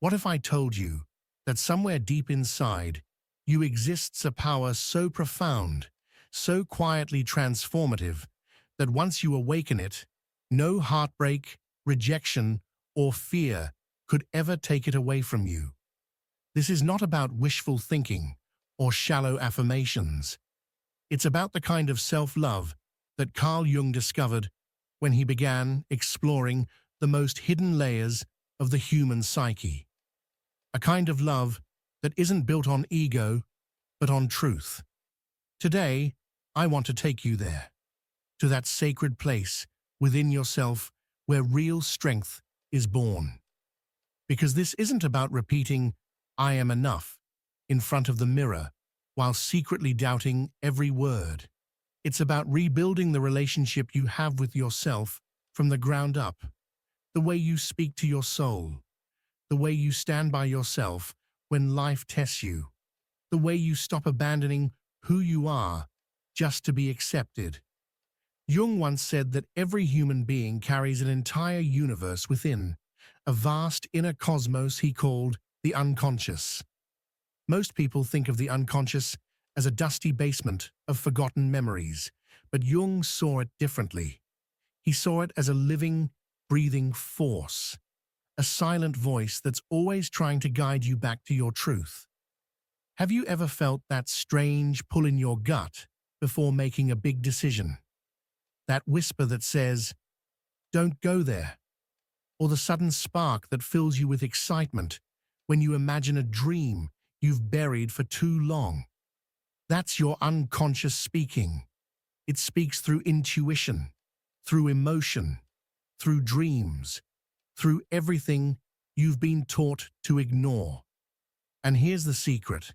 What if I told you that somewhere deep inside you exists a power so profound, so quietly transformative, that once you awaken it, no heartbreak, rejection, or fear could ever take it away from you? This is not about wishful thinking or shallow affirmations. It's about the kind of self-love that Carl Jung discovered when he began exploring the most hidden layers of the human psyche. A kind of love that isn't built on ego, but on truth. Today, I want to take you there, to that sacred place within yourself where real strength is born. Because this isn't about repeating, "I am enough," in front of the mirror, while secretly doubting every word. It's about rebuilding the relationship you have with yourself from the ground up, the way you speak to your soul, the way you stand by yourself when life tests you, the way you stop abandoning who you are just to be accepted. Jung once said that every human being carries an entire universe within, a vast inner cosmos he called the unconscious. Most people think of the unconscious as a dusty basement of forgotten memories, but Jung saw it differently. He saw it as a living, breathing force, a silent voice that's always trying to guide you back to your truth. Have you ever felt that strange pull in your gut before making a big decision? That whisper that says, "Don't go there," or the sudden spark that fills you with excitement when you imagine a dream you've buried for too long? That's your unconscious speaking. It speaks through intuition, through emotion, through dreams, through everything you've been taught to ignore. And here's the secret.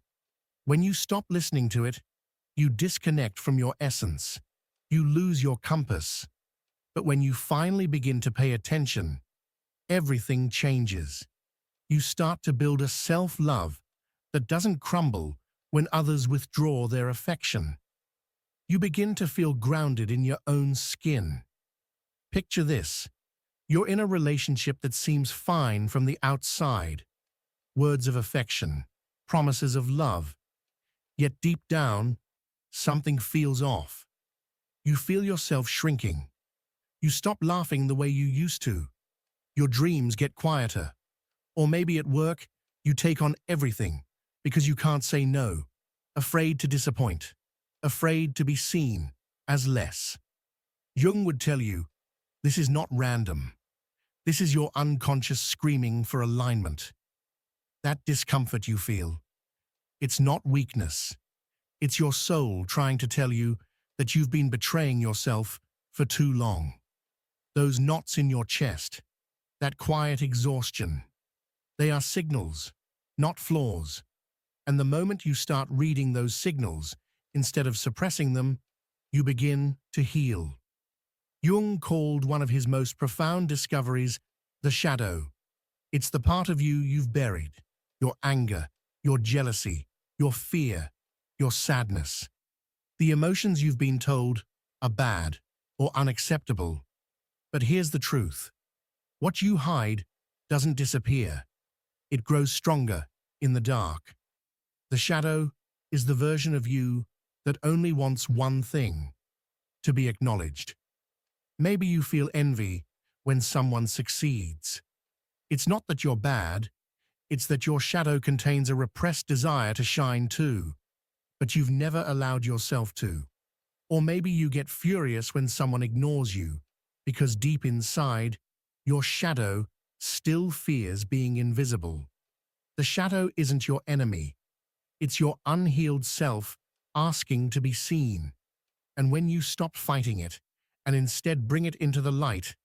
When you stop listening to it, you disconnect from your essence. You lose your compass. But when you finally begin to pay attention, everything changes. You start to build a self-love that doesn't crumble when others withdraw their affection. You begin to feel grounded in your own skin. Picture this. You're in a relationship that seems fine from the outside. Words of affection, promises of love. Yet deep down, something feels off. You feel yourself shrinking. You stop laughing the way you used to. Your dreams get quieter. Or maybe at work, you take on everything because you can't say no, afraid to disappoint, afraid to be seen as less. Jung would tell you, this is not random. This is your unconscious screaming for alignment. That discomfort you feel, it's not weakness. It's your soul trying to tell you that you've been betraying yourself for too long. Those knots in your chest, that quiet exhaustion, they are signals, not flaws. And the moment you start reading those signals, instead of suppressing them, you begin to heal. Jung called one of his most profound discoveries the shadow. It's the part of you you've buried, your anger, your jealousy, your fear, your sadness. The emotions you've been told are bad or unacceptable. But here's the truth. What you hide doesn't disappear. It grows stronger in the dark. The shadow is the version of you that only wants one thing: to be acknowledged. Maybe you feel envy when someone succeeds. It's not that you're bad, it's that your shadow contains a repressed desire to shine too, but you've never allowed yourself to. Or maybe you get furious when someone ignores you, because deep inside, your shadow still fears being invisible. The shadow isn't your enemy. It's your unhealed self asking to be seen. And when you stop fighting it and instead bring it into the light,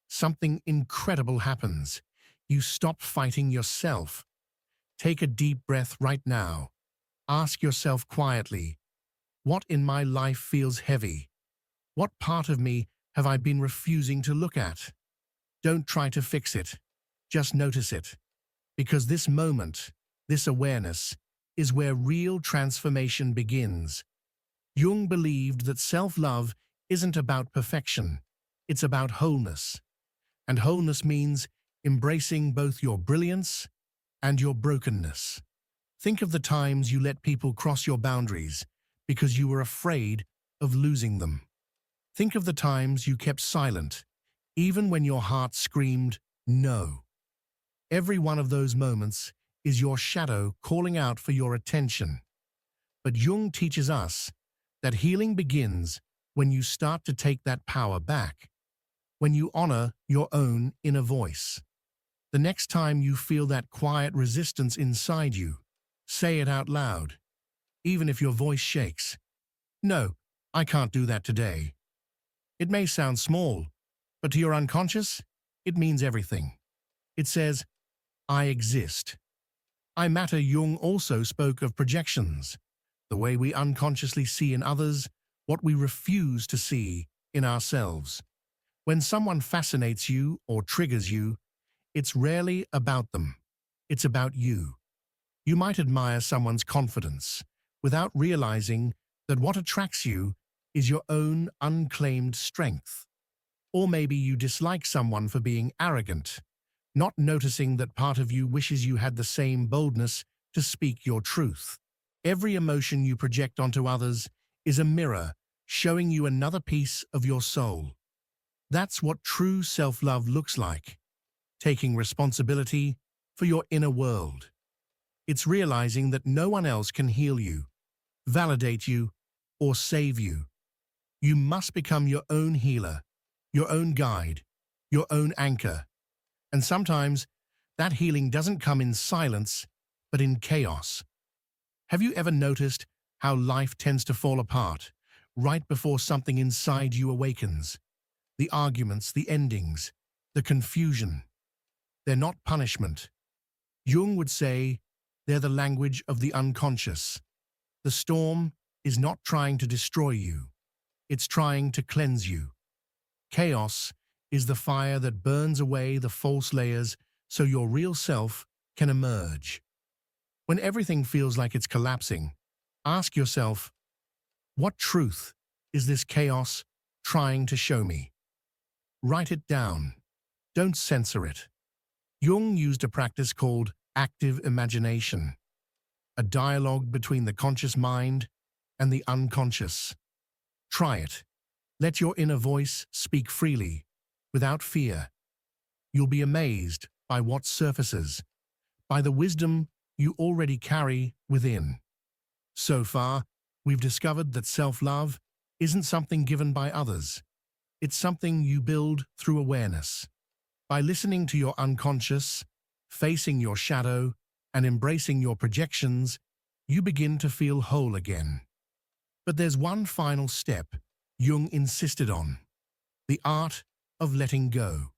something incredible happens. You stop fighting yourself. Take a deep breath right now. Ask yourself quietly, what in my life feels heavy? What part of me have I been refusing to look at? Don't try to fix it. Just notice it. Because this moment, this awareness, is where real transformation begins. Jung believed that self-love isn't about perfection. It's about wholeness. And wholeness means embracing both your brilliance and your brokenness. Think of the times you let people cross your boundaries because you were afraid of losing them. Think of the times you kept silent, even when your heart screamed, no. Every one of those moments is your shadow calling out for your attention. But Jung teaches us that healing begins when you start to take that power back, when you honor your own inner voice. The next time you feel that quiet resistance inside you, say it out loud, even if your voice shakes. No, I can't do that today. It may sound small, but to your unconscious, it means everything. It says, I exist. I matter. Jung also spoke of projections, the way we unconsciously see in others what we refuse to see in ourselves. When someone fascinates you or triggers you, it's rarely about them. It's about you. You might admire someone's confidence without realizing that what attracts you is your own unclaimed strength. Or maybe you dislike someone for being arrogant, not noticing that part of you wishes you had the same boldness to speak your truth. Every emotion you project onto others is a mirror showing you another piece of your soul. That's what true self-love looks like, taking responsibility for your inner world. It's realizing that no one else can heal you, validate you, or save you. You must become your own healer, your own guide, your own anchor. And sometimes that healing doesn't come in silence, but in chaos. Have you ever noticed how life tends to fall apart right before something inside you awakens? The arguments, the endings, the confusion. They're not punishment. Jung would say they're the language of the unconscious. The storm is not trying to destroy you. It's trying to cleanse you. Chaos is the fire that burns away the false layers so your real self can emerge. When everything feels like it's collapsing, ask yourself, what truth is this chaos trying to show me? Write it down. Don't censor it. Jung used a practice called active imagination, a dialogue between the conscious mind and the unconscious. Try it. Let your inner voice speak freely, without fear. You'll be amazed by what surfaces, by the wisdom you already carry within. So far, we've discovered that self-love isn't something given by others. It's something you build through awareness. By listening to your unconscious, facing your shadow, and embracing your projections, you begin to feel whole again. But there's one final step Jung insisted on: the art of letting go.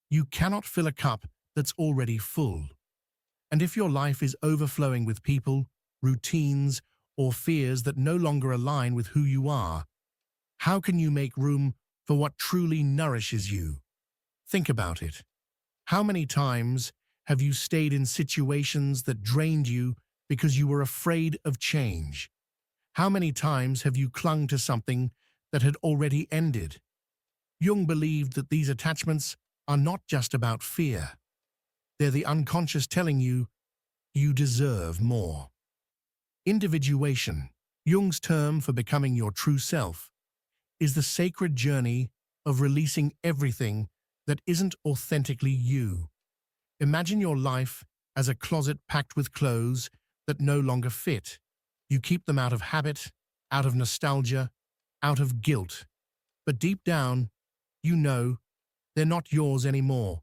You cannot fill a cup that's already full. And if your life is overflowing with people, routines, or fears that no longer align with who you are, how can you make room for what truly nourishes you? Think about it. How many times have you stayed in situations that drained you because you were afraid of change? How many times have you clung to something that had already ended? Jung believed that these attachments are not just about fear. They're the unconscious telling you, you deserve more. Individuation, Jung's term for becoming your true self, is the sacred journey of releasing everything that isn't authentically you. Imagine your life as a closet packed with clothes that no longer fit. You keep them out of habit, out of nostalgia, out of guilt. But deep down, you know they're not yours anymore.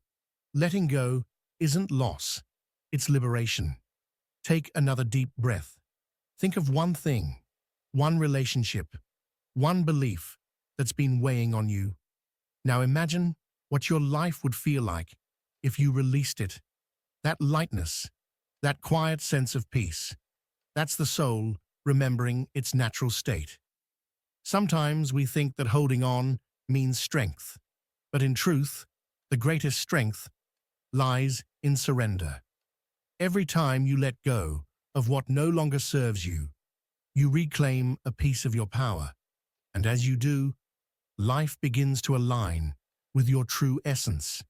Letting go isn't loss, it's liberation. Take another deep breath. Think of one thing, one relationship, one belief that's been weighing on you. Now imagine what your life would feel like if you released it. That lightness, that quiet sense of peace. That's the soul remembering its natural state. Sometimes we think that holding on means strength, but in truth, the greatest strength lies in surrender. Every time you let go of what no longer serves you, you reclaim a piece of your power. And as you do, life begins to align with your true essence.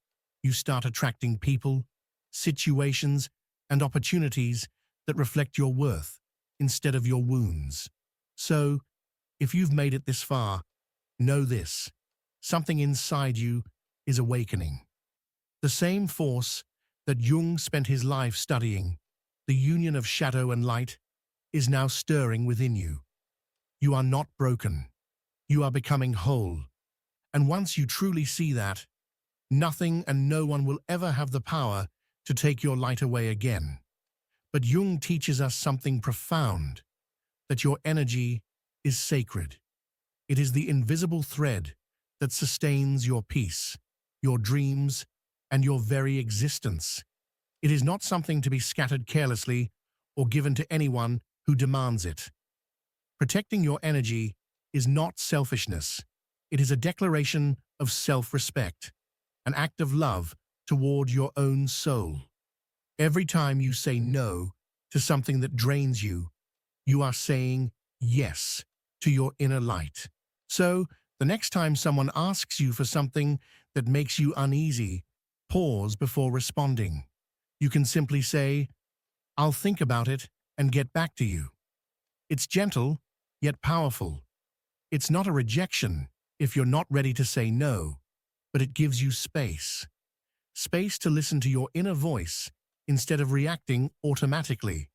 You start attracting people, situations, and opportunities that reflect your worth instead of your wounds. So, if you've made it this far, know this: something inside you is awakening. The same force that Jung spent his life studying, the union of shadow and light, is now stirring within you. You are not broken. You are becoming whole. And once you truly see that, nothing and no one will ever have the power to take your light away again. But Jung teaches us something profound, that your energy is sacred. It is the invisible thread that sustains your peace, your dreams, and your very existence. It is not something to be scattered carelessly or given to anyone who demands it. Protecting your energy is not selfishness. It is a declaration of self-respect, an act of love toward your own soul. Every time you say no to something that drains you, you are saying yes to your inner light. So, the next time someone asks you for something that makes you uneasy, pause before responding. You can simply say, "I'll think about it and get back to you." It's gentle, yet powerful. It's not a rejection if you're not ready to say no, but it gives you space. Space to listen to your inner voice instead of reacting automatically.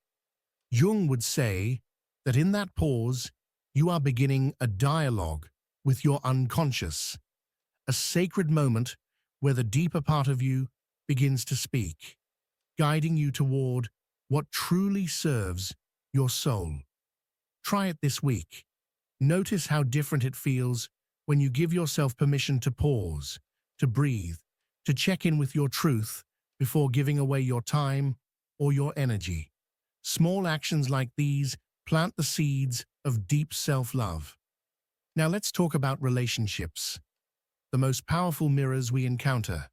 Jung would say that in that pause, you are beginning a dialogue with your unconscious, a sacred moment where the deeper part of you begins to speak, guiding you toward what truly serves your soul. Try it this week. Notice how different it feels when you give yourself permission to pause, to breathe, to check in with your truth before giving away your time or your energy. Small actions like these plant the seeds of deep self-love. Now let's talk about relationships, the most powerful mirrors we encounter.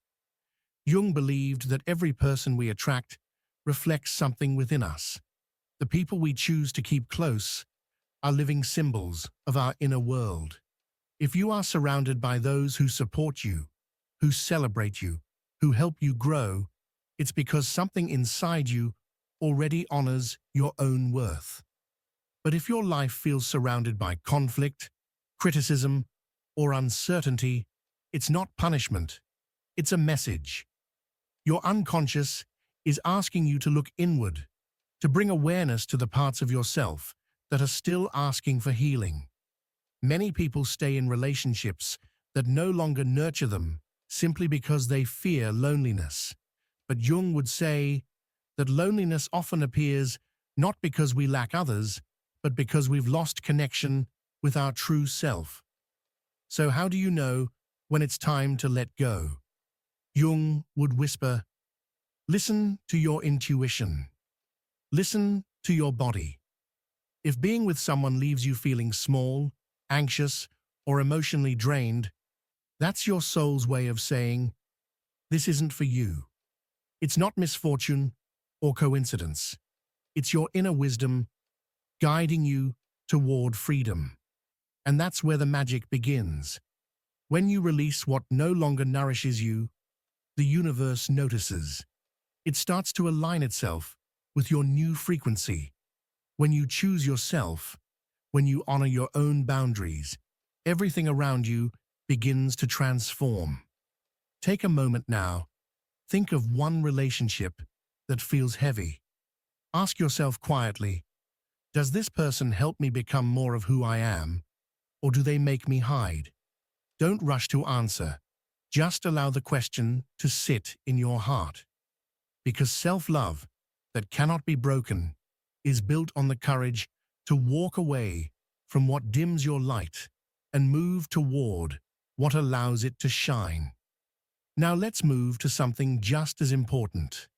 Jung believed that every person we attract reflects something within us. The people we choose to keep close are living symbols of our inner world. If you are surrounded by those who support you, who celebrate you, who help you grow, it's because something inside you already honors your own worth. But if your life feels surrounded by conflict, criticism, or uncertainty, it's not punishment, it's a message. Your unconscious is asking you to look inward, to bring awareness to the parts of yourself that are still asking for healing. Many people stay in relationships that no longer nurture them simply because they fear loneliness. But Jung would say that loneliness often appears not because we lack others, but because we've lost connection with our true self. So how do you know when it's time to let go? Jung would whisper, listen to your intuition. Listen to your body. If being with someone leaves you feeling small, anxious, or emotionally drained, that's your soul's way of saying, this isn't for you. It's not misfortune or coincidence. It's your inner wisdom guiding you toward freedom. And that's where the magic begins. When you release what no longer nourishes you, the universe notices. It starts to align itself with your new frequency. When you choose yourself, when you honor your own boundaries, everything around you begins to transform. Take a moment now. Think of one relationship that feels heavy. Ask yourself quietly, does this person help me become more of who I am, or do they make me hide? Don't rush to answer. Just allow the question to sit in your heart. Because self-love that cannot be broken is built on the courage to walk away from what dims your light and move toward what allows it to shine. Now let's move to something just as important.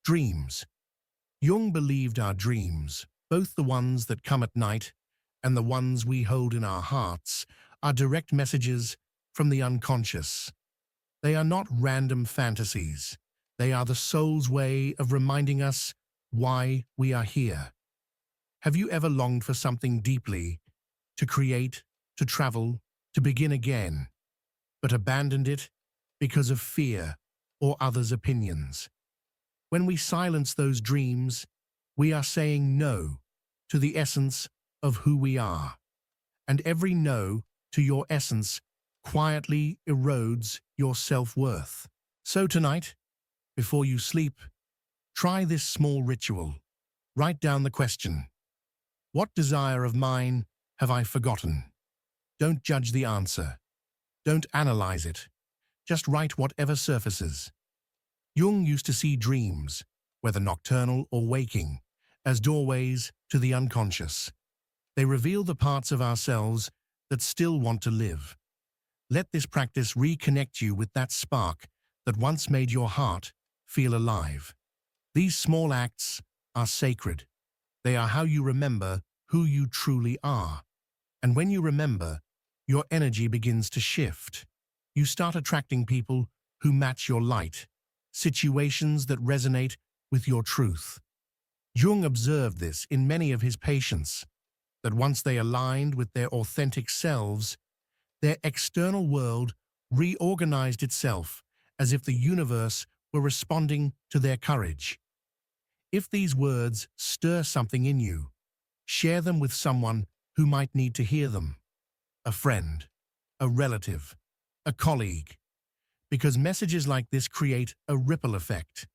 Dreams. Jung believed our dreams, both the ones that come at night and the ones we hold in our hearts, are direct messages from the unconscious. They are not random fantasies. They are the soul's way of reminding us why we are here. Have you ever longed for something deeply, to create, to travel, to begin again, but abandoned it because of fear or others' opinions? When we silence those dreams, we are saying no to the essence of who we are. And every no to your essence quietly erodes your self-worth. So tonight, before you sleep, try this small ritual. Write down the question: what desire of mine have I forgotten? Don't judge the answer. Don't analyze it. Just write whatever surfaces. Jung used to see dreams, whether nocturnal or waking, as doorways to the unconscious. They reveal the parts of ourselves that still want to live. Let this practice reconnect you with that spark that once made your heart feel alive. These small acts are sacred. They are how you remember who you truly are. And when you remember, your energy begins to shift. You start attracting people who match your light, situations that resonate with your truth. Jung observed this in many of his patients, that once they aligned with their authentic selves, their external world reorganized itself as if the universe were responding to their courage. If these words stir something in you, share them with someone who might need to hear them. A friend, a relative, a colleague. Because messages like this create a ripple effect.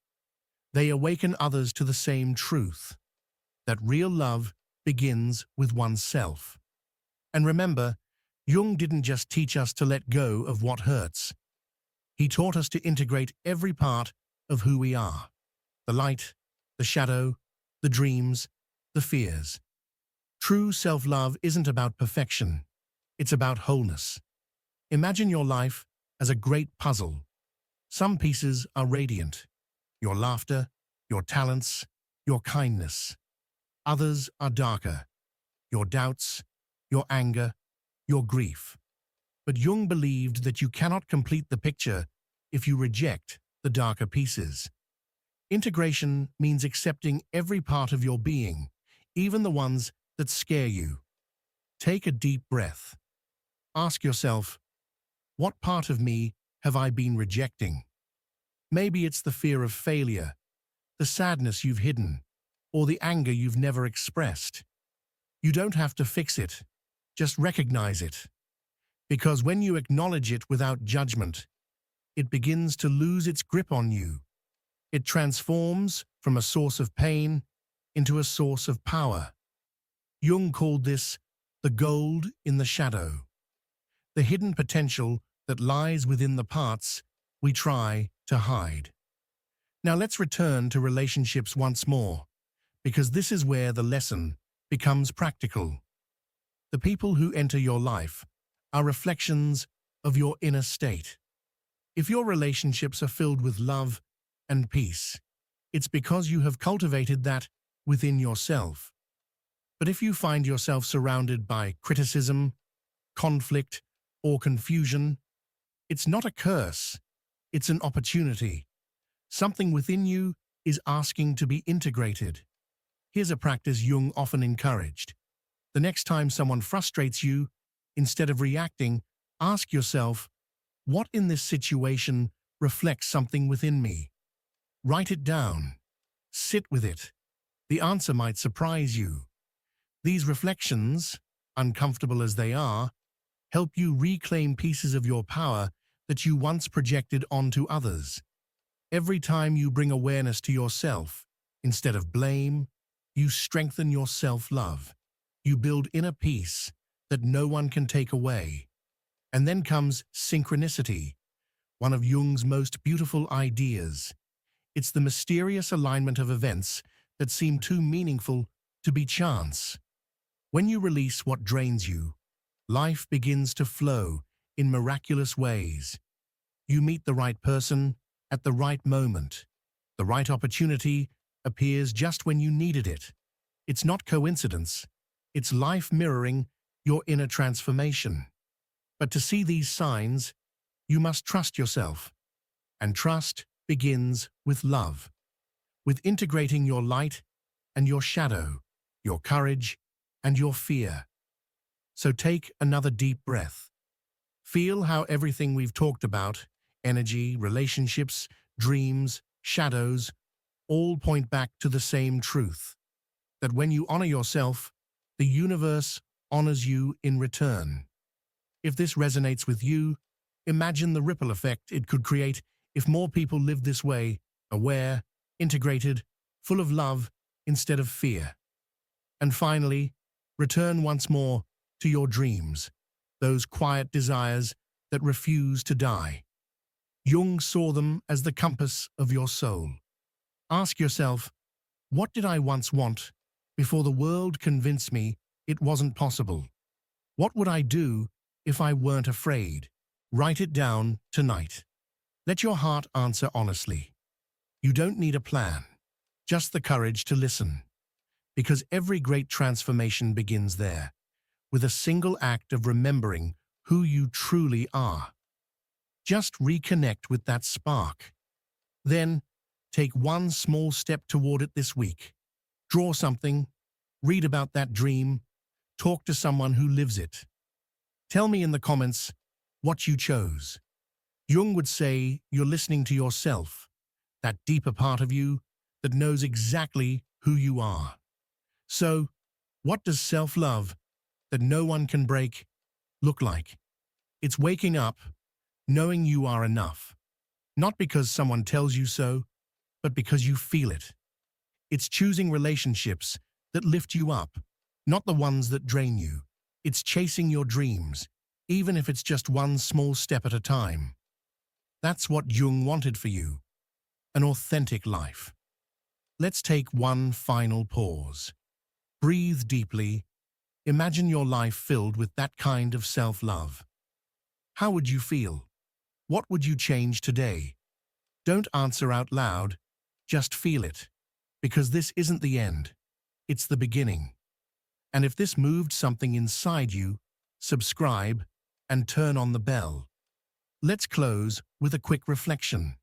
They awaken others to the same truth, that real love begins with oneself. And remember, Jung didn't just teach us to let go of what hurts. He taught us to integrate every part of who we are: the light, the shadow, the dreams, the fears. True self-love isn't about perfection. It's about wholeness. Imagine your life as a great puzzle. Some pieces are radiant: your laughter, your talents, your kindness. Others are darker: your doubts, your anger, your grief. But Jung believed that you cannot complete the picture if you reject the darker pieces. Integration means accepting every part of your being, even the ones that scare you. Take a deep breath. Ask yourself, what part of me have I been rejecting? Maybe it's the fear of failure, the sadness you've hidden, or the anger you've never expressed. You don't have to fix it, just recognize it. Because when you acknowledge it without judgment, it begins to lose its grip on you. It transforms from a source of pain into a source of power. Jung called this the gold in the shadow, the hidden potential that lies within the parts we try to hide. Now let's return to relationships once more, because this is where the lesson becomes practical. The people who enter your life are reflections of your inner state. If your relationships are filled with love and peace, it's because you have cultivated that within yourself. But if you find yourself surrounded by criticism, conflict, or confusion, it's not a curse, it's an opportunity. Something within you is asking to be integrated. Here's a practice Jung often encouraged. The next time someone frustrates you, instead of reacting, ask yourself, what in this situation reflects something within me? Write it down. Sit with it. The answer might surprise you. These reflections, uncomfortable as they are, help you reclaim pieces of your power that you once projected onto others. Every time you bring awareness to yourself, instead of blame, you strengthen your self-love. You build inner peace that no one can take away. And then comes synchronicity, one of Jung's most beautiful ideas. It's the mysterious alignment of events that seem too meaningful to be chance. When you release what drains you, life begins to flow in miraculous ways. You meet the right person at the right moment. The right opportunity appears just when you needed it. It's not coincidence. It's life mirroring your inner transformation. But to see these signs, you must trust yourself. And trust begins with love, with integrating your light and your shadow, your courage and your fear. So take another deep breath. Feel how everything we've talked about, energy, relationships, dreams, shadows, all point back to the same truth, that when you honor yourself, the universe honors you in return. If this resonates with you, imagine the ripple effect it could create if more people lived this way, aware, integrated, full of love instead of fear. And finally, return once more to your dreams, those quiet desires that refuse to die. Jung saw them as the compass of your soul. Ask yourself, what did I once want before the world convinced me it wasn't possible? What would I do if I weren't afraid? Write it down tonight. Let your heart answer honestly. You don't need a plan, just the courage to listen. Because every great transformation begins there, with a single act of remembering who you truly are. Just reconnect with that spark. Then, take one small step toward it this week. Draw something, read about that dream, talk to someone who lives it. Tell me in the comments what you chose. Jung would say you're listening to yourself, that deeper part of you that knows exactly who you are. So, what does self-love that no one can break look like? It's waking up, knowing you are enough. Not because someone tells you so, but because you feel it. It's choosing relationships that lift you up, not the ones that drain you. It's chasing your dreams, even if it's just one small step at a time. That's what Jung wanted for you, an authentic life. Let's take one final pause. Breathe deeply. Imagine your life filled with that kind of self-love. How would you feel? What would you change today? Don't answer out loud, just feel it, because this isn't the end, it's the beginning. And if this moved something inside you, subscribe and turn on the bell. Let's close with a quick reflection.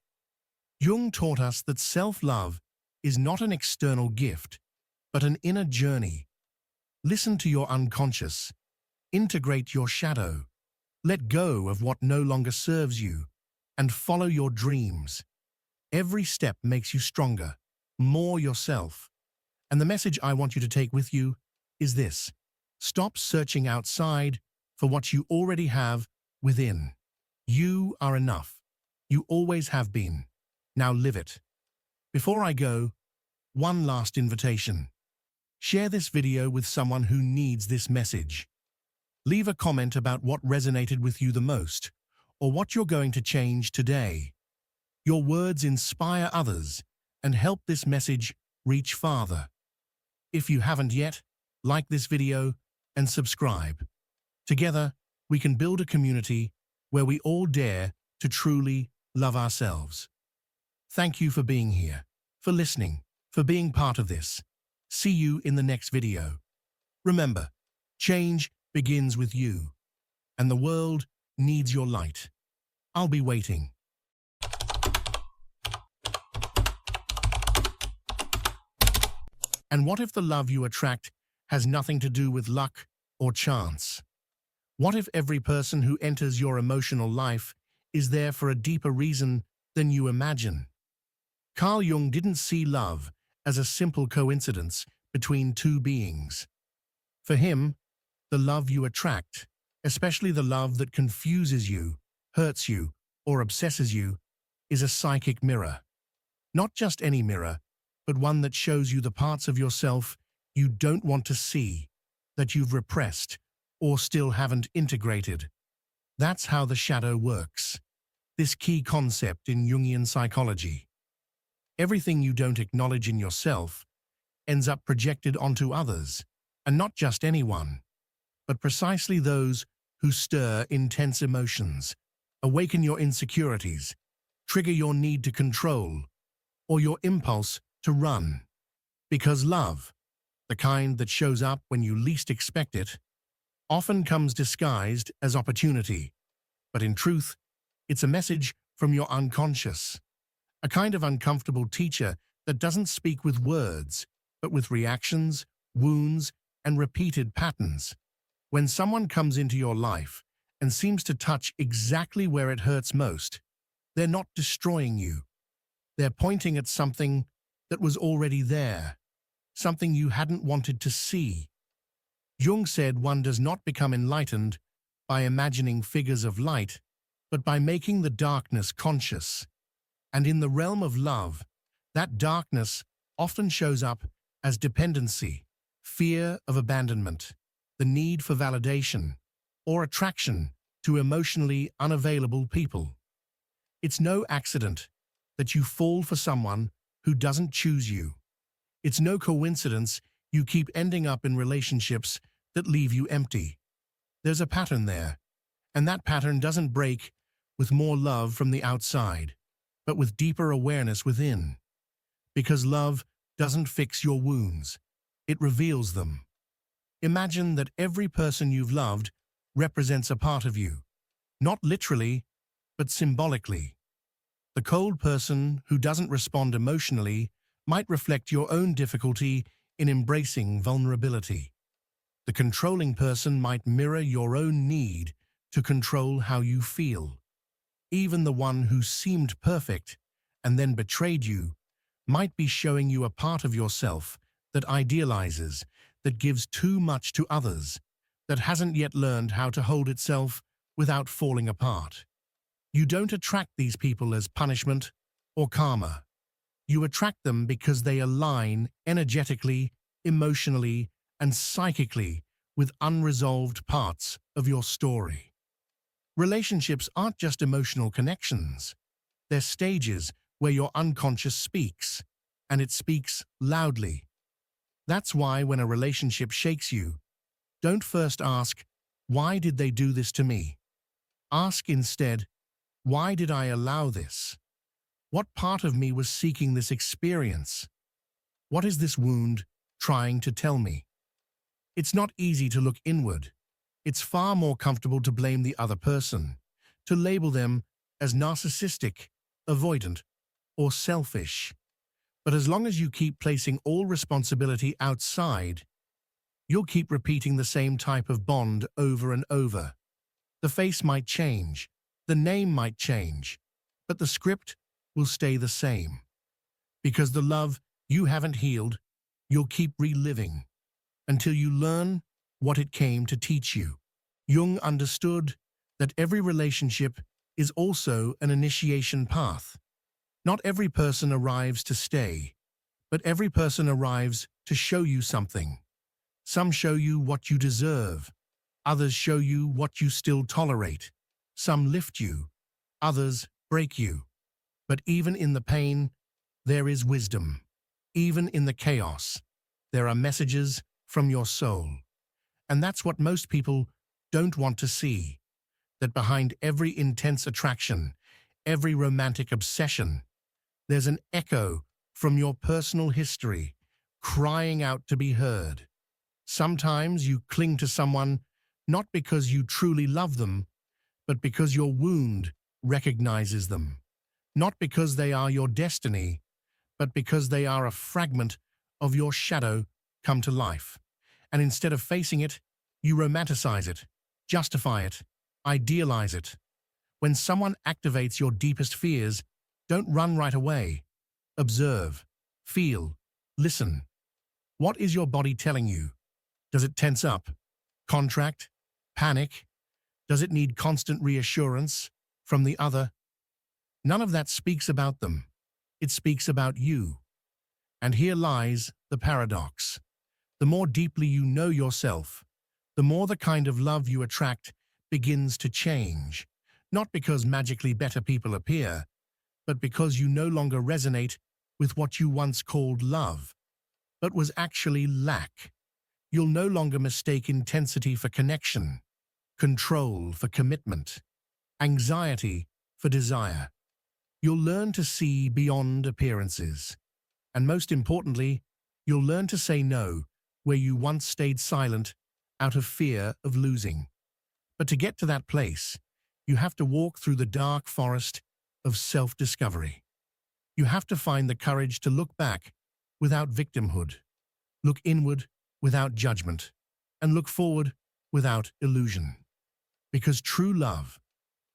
Jung taught us that self-love is not an external gift, but an inner journey. Listen to your unconscious, integrate your shadow, let go of what no longer serves you, and follow your dreams. Every step makes you stronger, more yourself. And the message I want you to take with you is this: stop searching outside for what you already have within. You are enough. You always have been. Now live it. Before I go, one last invitation. Share this video with someone who needs this message. Leave a comment about what resonated with you the most, or what you're going to change today. Your words inspire others and help this message reach farther. If you haven't yet, like this video and subscribe. Together, we can build a community where we all dare to truly love ourselves. Thank you for being here, for listening, for being part of this. See you in the next video. Remember, change begins with you, and the world needs your light. I'll be waiting. And what if the love you attract has nothing to do with luck or chance? What if every person who enters your emotional life is there for a deeper reason than you imagine? Carl Jung didn't see love as a simple coincidence between two beings. For him, the love you attract, especially the love that confuses you, hurts you, or obsesses you, is a psychic mirror. Not just any mirror, but one that shows you the parts of yourself you don't want to see, that you've repressed, or still haven't integrated. That's how the shadow works. This key concept in Jungian psychology. Everything you don't acknowledge in yourself ends up projected onto others, and not just anyone, but precisely those who stir intense emotions, awaken your insecurities, trigger your need to control, or your impulse to run. Because love, the kind that shows up when you least expect it, often comes disguised as opportunity, but in truth, it's a message from your unconscious, a kind of uncomfortable teacher that doesn't speak with words, but with reactions, wounds, and repeated patterns. When someone comes into your life and seems to touch exactly where it hurts most, they're not destroying you. They're pointing at something that was already there, something you hadn't wanted to see. Jung said one does not become enlightened by imagining figures of light, but by making the darkness conscious. And in the realm of love, that darkness often shows up as dependency, fear of abandonment, the need for validation, or attraction to emotionally unavailable people. It's no accident that you fall for someone who doesn't choose you. It's no coincidence you keep ending up in relationships that leave you empty. There's a pattern there, and that pattern doesn't break with more love from the outside, but with deeper awareness within. Because love doesn't fix your wounds, it reveals them. Imagine that every person you've loved represents a part of you, not literally, but symbolically. The cold person who doesn't respond emotionally might reflect your own difficulty in embracing vulnerability. The controlling person might mirror your own need to control how you feel. Even the one who seemed perfect and then betrayed you might be showing you a part of yourself that idealizes, that gives too much to others, that hasn't yet learned how to hold itself without falling apart. You don't attract these people as punishment or karma. You attract them because they align energetically, emotionally, and psychically with unresolved parts of your story. Relationships aren't just emotional connections. They're stages where your unconscious speaks, and it speaks loudly. That's why when a relationship shakes you, don't first ask, "Why did they do this to me?" Ask instead, "Why did I allow this? What part of me was seeking this experience? What is this wound trying to tell me?" It's not easy to look inward. It's far more comfortable to blame the other person, to label them as narcissistic, avoidant, or selfish. But as long as you keep placing all responsibility outside, you'll keep repeating the same type of bond over and over. The face might change, the name might change, but the script will stay the same. Because the love you haven't healed, you'll keep reliving until you learn what it came to teach you. Jung understood that every relationship is also an initiation path. Not every person arrives to stay, but every person arrives to show you something. Some show you what you deserve. Others show you what you still tolerate. Some lift you. Others break you. But even in the pain, there is wisdom. Even in the chaos, there are messages from your soul. And that's what most people don't want to see. That behind every intense attraction, every romantic obsession, there's an echo from your personal history, crying out to be heard. Sometimes you cling to someone not because you truly love them, but because your wound recognizes them. Not because they are your destiny, but because they are a fragment of your shadow come to life. And instead of facing it, you romanticize it, justify it, idealize it. When someone activates your deepest fears, don't run right away. Observe, feel, listen. What is your body telling you? Does it tense up, contract, panic? Does it need constant reassurance from the other? None of that speaks about them. It speaks about you. And here lies the paradox. The more deeply you know yourself, the more the kind of love you attract begins to change. Not because magically better people appear, but because you no longer resonate with what you once called love, but was actually lack. You'll no longer mistake intensity for connection, control for commitment, anxiety for desire. You'll learn to see beyond appearances. And most importantly, you'll learn to say no where you once stayed silent out of fear of losing. But to get to that place, you have to walk through the dark forest of self-discovery. You have to find the courage to look back without victimhood, look inward without judgment, and look forward without illusion. Because true love,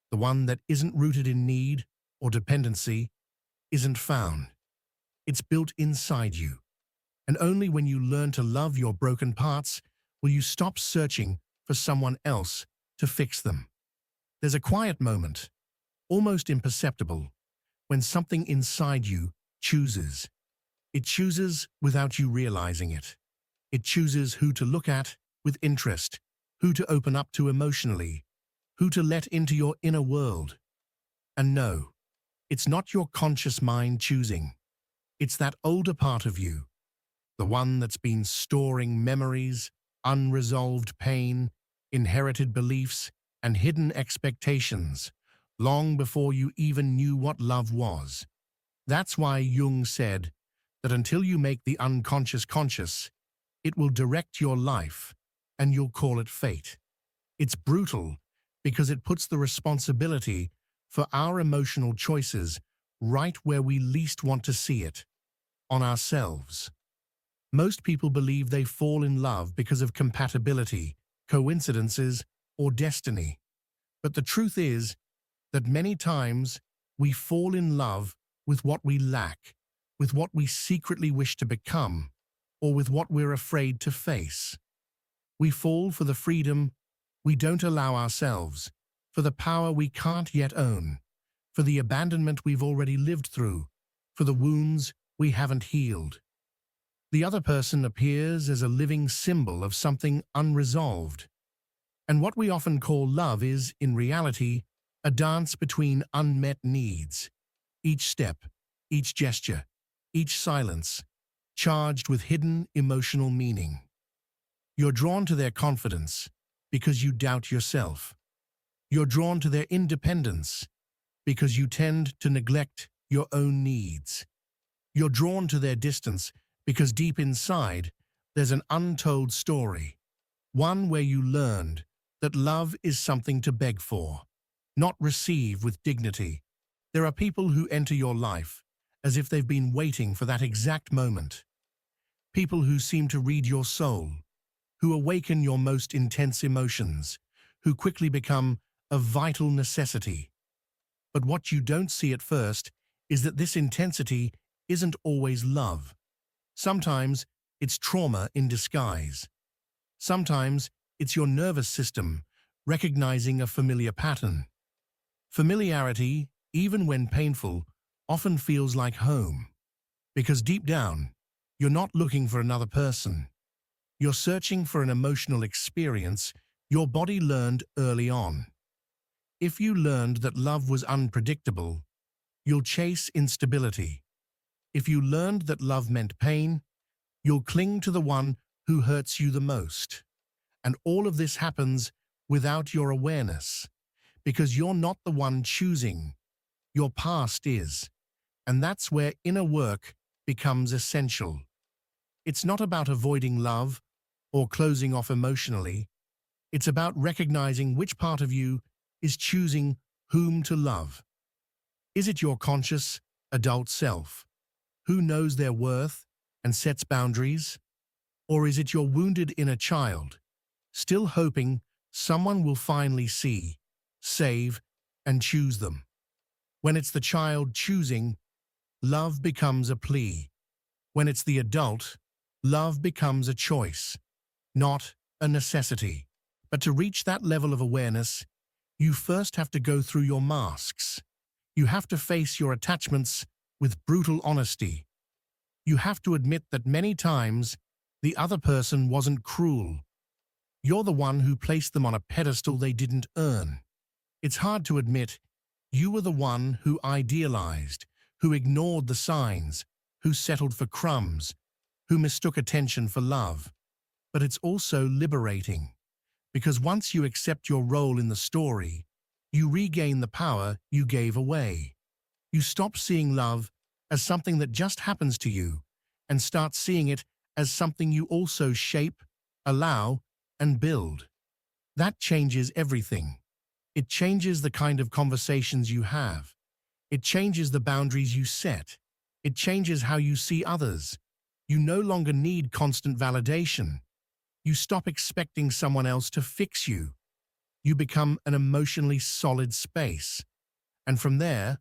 the one that isn't rooted in need or dependency, isn't found. It's built inside you. And only when you learn to love your broken parts will you stop searching for someone else to fix them. There's a quiet moment, almost imperceptible, when something inside you chooses. It chooses without you realizing it. It chooses who to look at with interest, who to open up to emotionally, who to let into your inner world. And no, it's not your conscious mind choosing. It's that older part of you, the one that's been storing memories, unresolved pain, inherited beliefs, and hidden expectations, long before you even knew what love was. That's why Jung said that until you make the unconscious conscious, it will direct your life, and you'll call it fate. It's brutal because it puts the responsibility for our emotional choices right where we least want to see it, on ourselves. Most people believe they fall in love because of compatibility, coincidences, or destiny. But the truth is that many times we fall in love with what we lack, with what we secretly wish to become, or with what we're afraid to face. We fall for the freedom we don't allow ourselves, for the power we can't yet own, for the abandonment we've already lived through, for the wounds we haven't healed. The other person appears as a living symbol of something unresolved. And what we often call love is, in reality, a dance between unmet needs. Each step, each gesture, each silence, charged with hidden emotional meaning. You're drawn to their confidence because you doubt yourself. You're drawn to their independence because you tend to neglect your own needs. You're drawn to their distance because deep inside, there's an untold story, one where you learned that love is something to beg for, not receive with dignity. There are people who enter your life as if they've been waiting for that exact moment. People who seem to read your soul, who awaken your most intense emotions, who quickly become a vital necessity. But what you don't see at first is that this intensity isn't always love. Sometimes it's trauma in disguise. Sometimes it's your nervous system recognizing a familiar pattern. Familiarity, even when painful, often feels like home. Because deep down, you're not looking for another person. You're searching for an emotional experience your body learned early on. If you learned that love was unpredictable, you'll chase instability. If you learned that love meant pain, you'll cling to the one who hurts you the most. And all of this happens without your awareness, because you're not the one choosing. Your past is. And that's where inner work becomes essential. It's not about avoiding love or closing off emotionally. It's about recognizing which part of you is choosing whom to love. Is it your conscious, adult self, who knows their worth and sets boundaries? Or is it your wounded inner child, still hoping someone will finally see, save, and choose them? When it's the child choosing, love becomes a plea. When it's the adult, love becomes a choice, not a necessity. But to reach that level of awareness, you first have to go through your masks. You have to face your attachments with brutal honesty. You have to admit that many times the other person wasn't cruel. You're the one who placed them on a pedestal they didn't earn. It's hard to admit you were the one who idealized, who ignored the signs, who settled for crumbs, who mistook attention for love. But it's also liberating, because once you accept your role in the story, you regain the power you gave away. You stop seeing love as something that just happens to you and start seeing it as something you also shape, allow, and build. That changes everything. It changes the kind of conversations you have. It changes the boundaries you set. It changes how you see others. You no longer need constant validation. You stop expecting someone else to fix you. You become an emotionally solid space. And from there,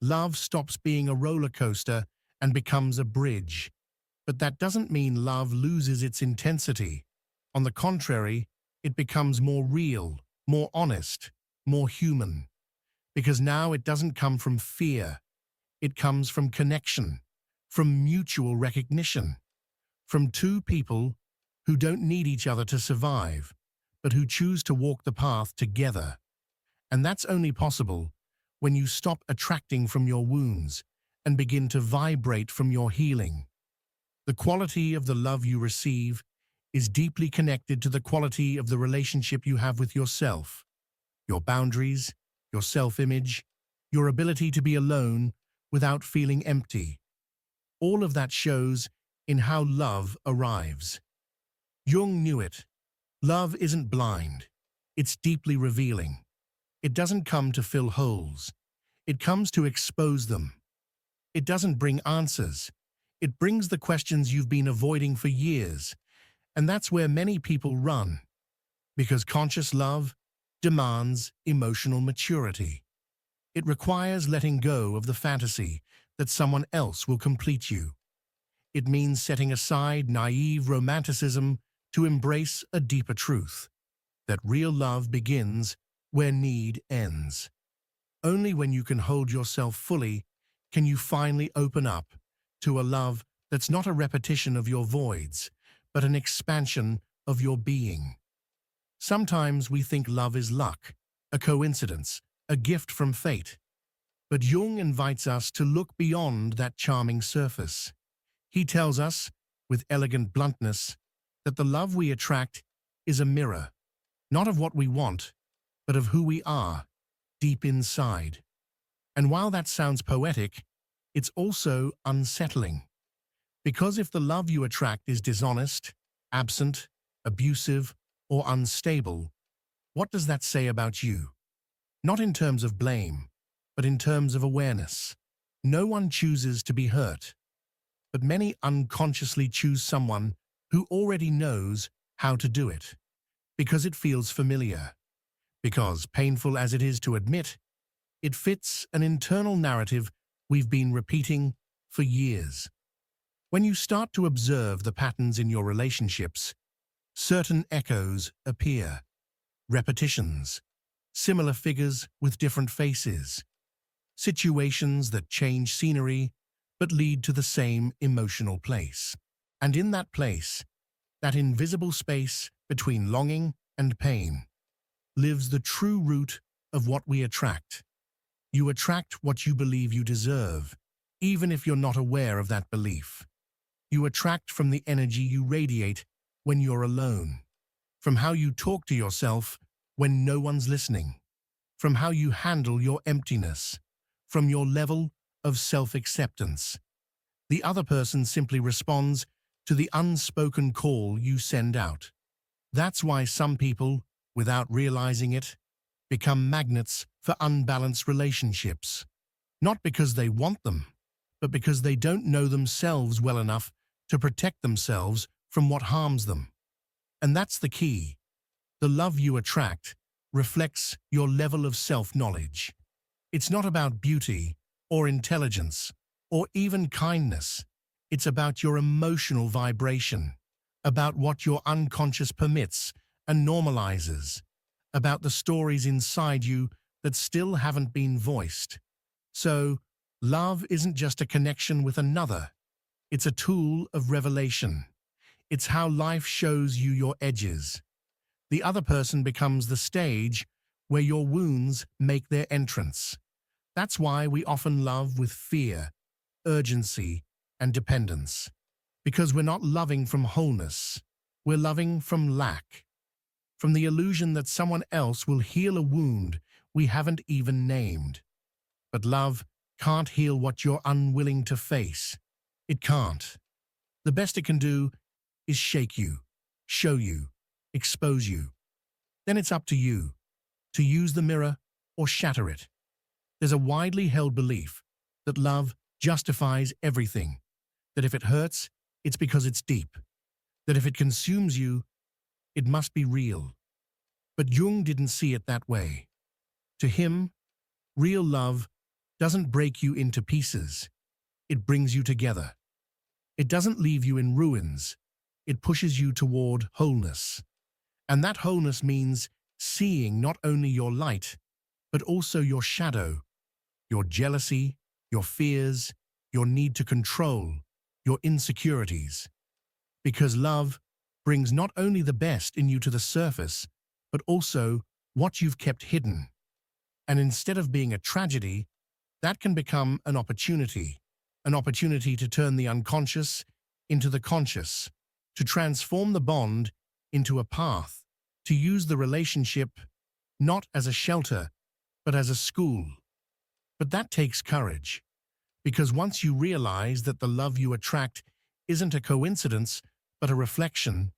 love stops being a roller coaster and becomes a bridge. But that doesn't mean love loses its intensity. On the contrary, it becomes more real, more honest, more human. Because now it doesn't come from fear. It comes from connection, from mutual recognition, from two people who don't need each other to survive, but who choose to walk the path together. And that's only possible when you stop attracting from your wounds and begin to vibrate from your healing. The quality of the love you receive is deeply connected to the quality of the relationship you have with yourself, your boundaries, your self-image, your ability to be alone without feeling empty. All of that shows in how love arrives. Jung knew it. Love isn't blind. It's deeply revealing. It doesn't come to fill holes. It comes to expose them. It doesn't bring answers. It brings the questions you've been avoiding for years. And that's where many people run. Because conscious love demands emotional maturity. It requires letting go of the fantasy that someone else will complete you. It means setting aside naive romanticism to embrace a deeper truth, that real love begins where need ends. Only when you can hold yourself fully can you finally open up to a love that's not a repetition of your voids, but an expansion of your being. Sometimes we think love is luck, a coincidence, a gift from fate. But Jung invites us to look beyond that charming surface. He tells us, with elegant bluntness, that the love we attract is a mirror, not of what we want, but of who we are, deep inside. And while that sounds poetic, it's also unsettling. Because if the love you attract is dishonest, absent, abusive, or unstable, what does that say about you? Not in terms of blame, but in terms of awareness. No one chooses to be hurt, but many unconsciously choose someone who already knows how to do it, because it feels familiar, because, painful as it is to admit, it fits an internal narrative we've been repeating for years. When you start to observe the patterns in your relationships, certain echoes appear, repetitions, similar figures with different faces, situations that change scenery but lead to the same emotional place. And in that place, that invisible space between longing and pain, lives the true root of what we attract. You attract what you believe you deserve, even if you're not aware of that belief. You attract from the energy you radiate when you're alone, from how you talk to yourself when no one's listening, from how you handle your emptiness, from your level of self-acceptance. The other person simply responds to the unspoken call you send out. That's why some people, without realizing it, become magnets for unbalanced relationships. Not because they want them, but because they don't know themselves well enough to protect themselves from what harms them. And that's the key. The love you attract reflects your level of self-knowledge. It's not about beauty or intelligence or even kindness. It's about your emotional vibration, about what your unconscious permits and normalizes, about the stories inside you that still haven't been voiced. So, love isn't just a connection with another. It's a tool of revelation. It's how life shows you your edges. The other person becomes the stage where your wounds make their entrance. That's why we often love with fear, urgency, and dependence. Because we're not loving from wholeness. We're loving from lack. From the illusion that someone else will heal a wound we haven't even named. But love can't heal what you're unwilling to face. It can't. The best it can do is shake you, show you, expose you. Then it's up to you to use the mirror or shatter it. There's a widely held belief that love justifies everything, that if it hurts, it's because it's deep, that if it consumes you, it must be real. But Jung didn't see it that way. To him, real love doesn't break you into pieces. it brings you together. It doesn't leave you in ruins. It pushes you toward wholeness. And that wholeness means seeing not only your light, but also your shadow, your jealousy, your fears, your need to control, your insecurities. Because love brings not only the best in you to the surface, but also what you've kept hidden. And instead of being a tragedy, that can become an opportunity to turn the unconscious into the conscious, to transform the bond into a path, to use the relationship not as a shelter, but as a school. But that takes courage, because once you realize that the love you attract isn't a coincidence, but a reflection,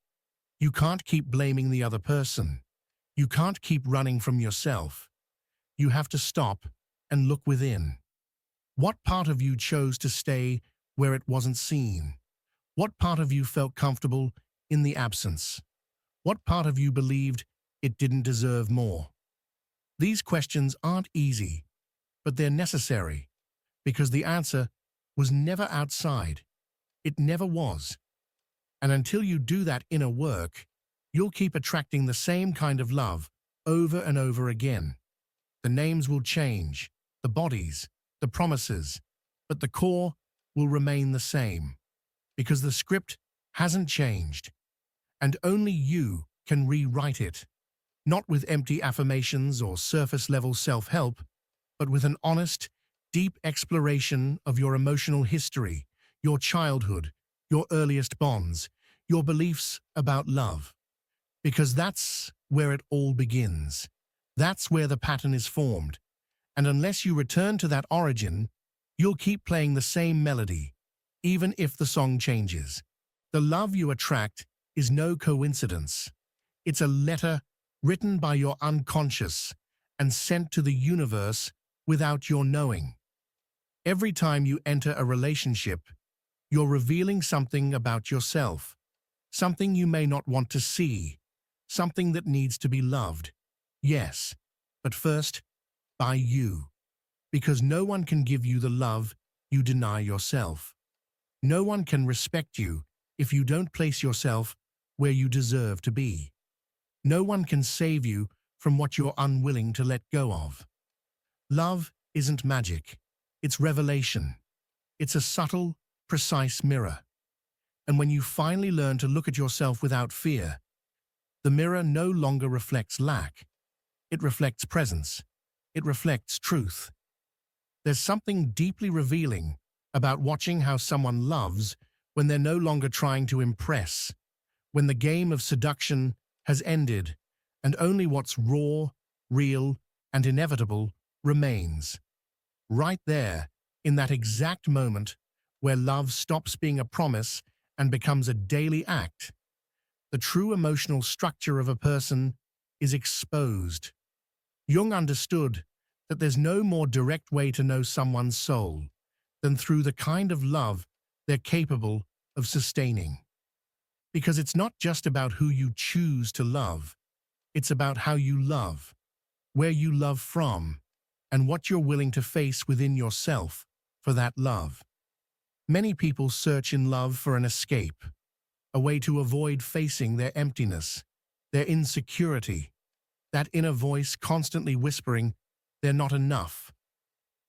you can't keep blaming the other person. You can't keep running from yourself. You have to stop and look within. What part of you chose to stay where it wasn't seen? What part of you felt comfortable in the absence? What part of you believed it didn't deserve more? These questions aren't easy, but they're necessary, because the answer was never outside. It never was. And until you do that inner work, you'll keep attracting the same kind of love over and over again. The names will change, the bodies, the promises, but the core will remain the same, because the script hasn't changed, and only you can rewrite it, not with empty affirmations or surface-level self-help, but with an honest, deep exploration of your emotional history, your childhood, your earliest bonds, your beliefs about love. Because that's where it all begins. That's where the pattern is formed. And unless you return to that origin, you'll keep playing the same melody, even if the song changes. The love you attract is no coincidence. It's a letter written by your unconscious and sent to the universe without your knowing. Every time you enter a relationship, you're revealing something about yourself, something you may not want to see, something that needs to be loved. Yes, but first, by you. Because no one can give you the love you deny yourself. No one can respect you if you don't place yourself where you deserve to be. No one can save you from what you're unwilling to let go of. Love isn't magic. It's revelation. It's a subtle, precise mirror. And when you finally learn to look at yourself without fear, the mirror no longer reflects lack. It reflects presence. It reflects truth. There's something deeply revealing about watching how someone loves when they're no longer trying to impress, when the game of seduction has ended and only what's raw, real, and inevitable remains. Right there, in that exact moment where love stops being a promise and becomes a daily act, the true emotional structure of a person is exposed. Jung understood that there's no more direct way to know someone's soul than through the kind of love they're capable of sustaining. Because it's not just about who you choose to love, it's about how you love, where you love from, and what you're willing to face within yourself for that love. Many people search in love for an escape, a way to avoid facing their emptiness, their insecurity, that inner voice constantly whispering they're not enough.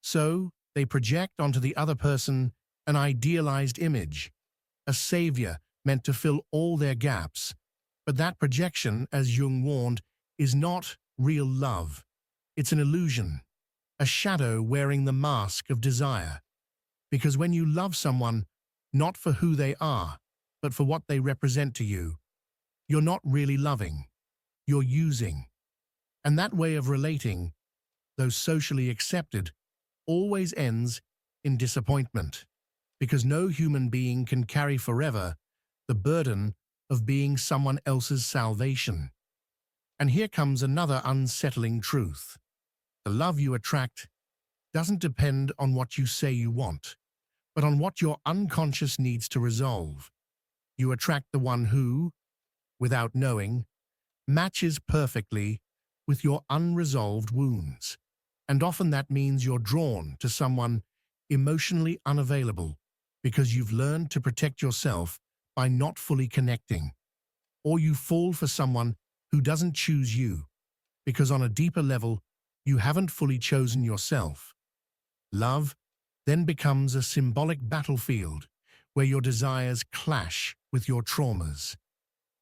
So they project onto the other person an idealized image, a savior meant to fill all their gaps. But that projection, as Jung warned, is not real love. It's an illusion, a shadow wearing the mask of desire. Because when you love someone, not for who they are, but for what they represent to you, you're not really loving, you're using. And that way of relating, though socially accepted, always ends in disappointment, because no human being can carry forever the burden of being someone else's salvation. And here comes another unsettling truth. The love you attract doesn't depend on what you say you want, but on what your unconscious needs to resolve. You attract the one who, without knowing, matches perfectly with your unresolved wounds. And often that means you're drawn to someone emotionally unavailable because you've learned to protect yourself by not fully connecting. Or you fall for someone who doesn't choose you because on a deeper level, you haven't fully chosen yourself. Love then becomes a symbolic battlefield where your desires clash with your traumas,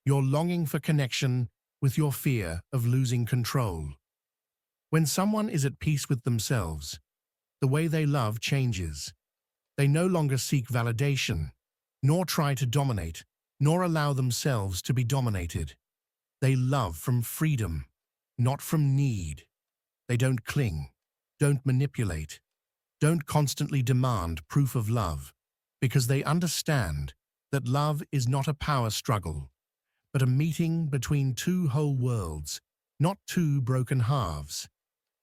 your longing for connection with your fear of losing control. When someone is at peace with themselves, the way they love changes. They no longer seek validation, nor try to dominate, nor allow themselves to be dominated. They love from freedom, not from need. They don't cling, don't manipulate, don't constantly demand proof of love, because they understand that love is not a power struggle, but a meeting between two whole worlds, not two broken halves.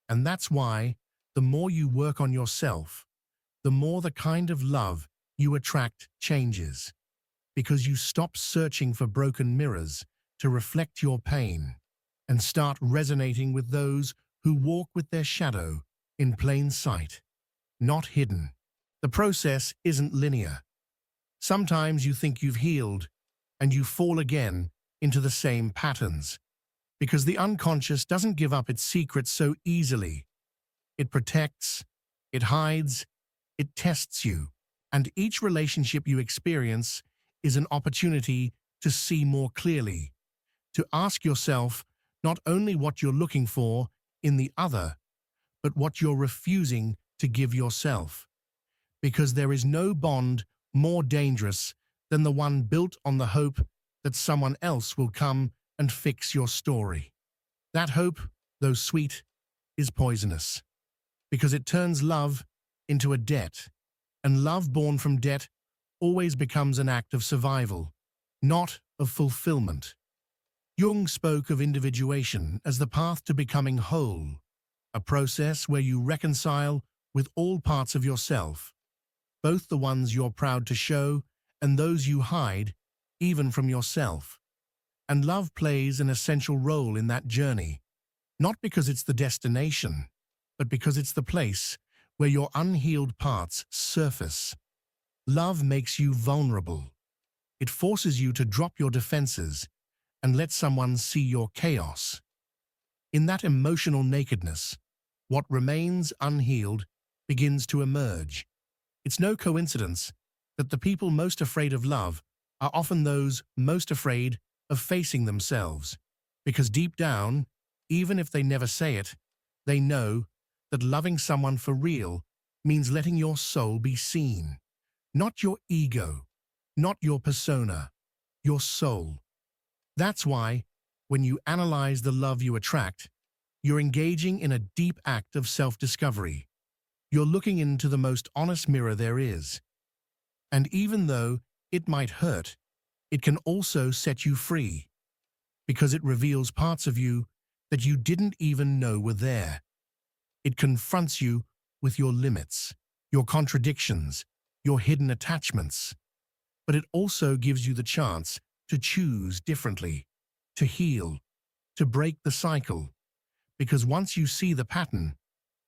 And that's why, the more you work on yourself, the more the kind of love you attract changes, because you stop searching for broken mirrors to reflect your pain and start resonating with those who walk with their shadow in plain sight, not hidden. The process isn't linear. Sometimes you think you've healed, and you fall again into the same patterns, because the unconscious doesn't give up its secrets so easily. It protects, it hides, it tests you, and each relationship you experience is an opportunity to see more clearly, to ask yourself not only what you're looking for in the other, but what you're refusing to give yourself. Because there is no bond more dangerous than the one built on the hope that someone else will come and fix your story. That hope, though sweet, is poisonous, because it turns love into a debt, and love born from debt always becomes an act of survival, not of fulfillment. Jung spoke of individuation as the path to becoming whole, a process where you reconcile with all parts of yourself, both the ones you're proud to show and those you hide, even from yourself. And love plays an essential role in that journey, not because it's the destination, but because it's the place where your unhealed parts surface. Love makes you vulnerable. It forces you to drop your defenses and let someone see your chaos. In that emotional nakedness, what remains unhealed begins to emerge. It's no coincidence that the people most afraid of love are often those most afraid of facing themselves, because deep down, even if they never say it, they know that loving someone for real means letting your soul be seen. Not your ego, not your persona, your soul. That's why, when you analyze the love you attract, you're engaging in a deep act of self-discovery. You're looking into the most honest mirror there is. And even though it might hurt, it can also set you free, because it reveals parts of you that you didn't even know were there. It confronts you with your limits, your contradictions, your hidden attachments. But it also gives you the chance to choose differently, to heal, to break the cycle. Because once you see the pattern,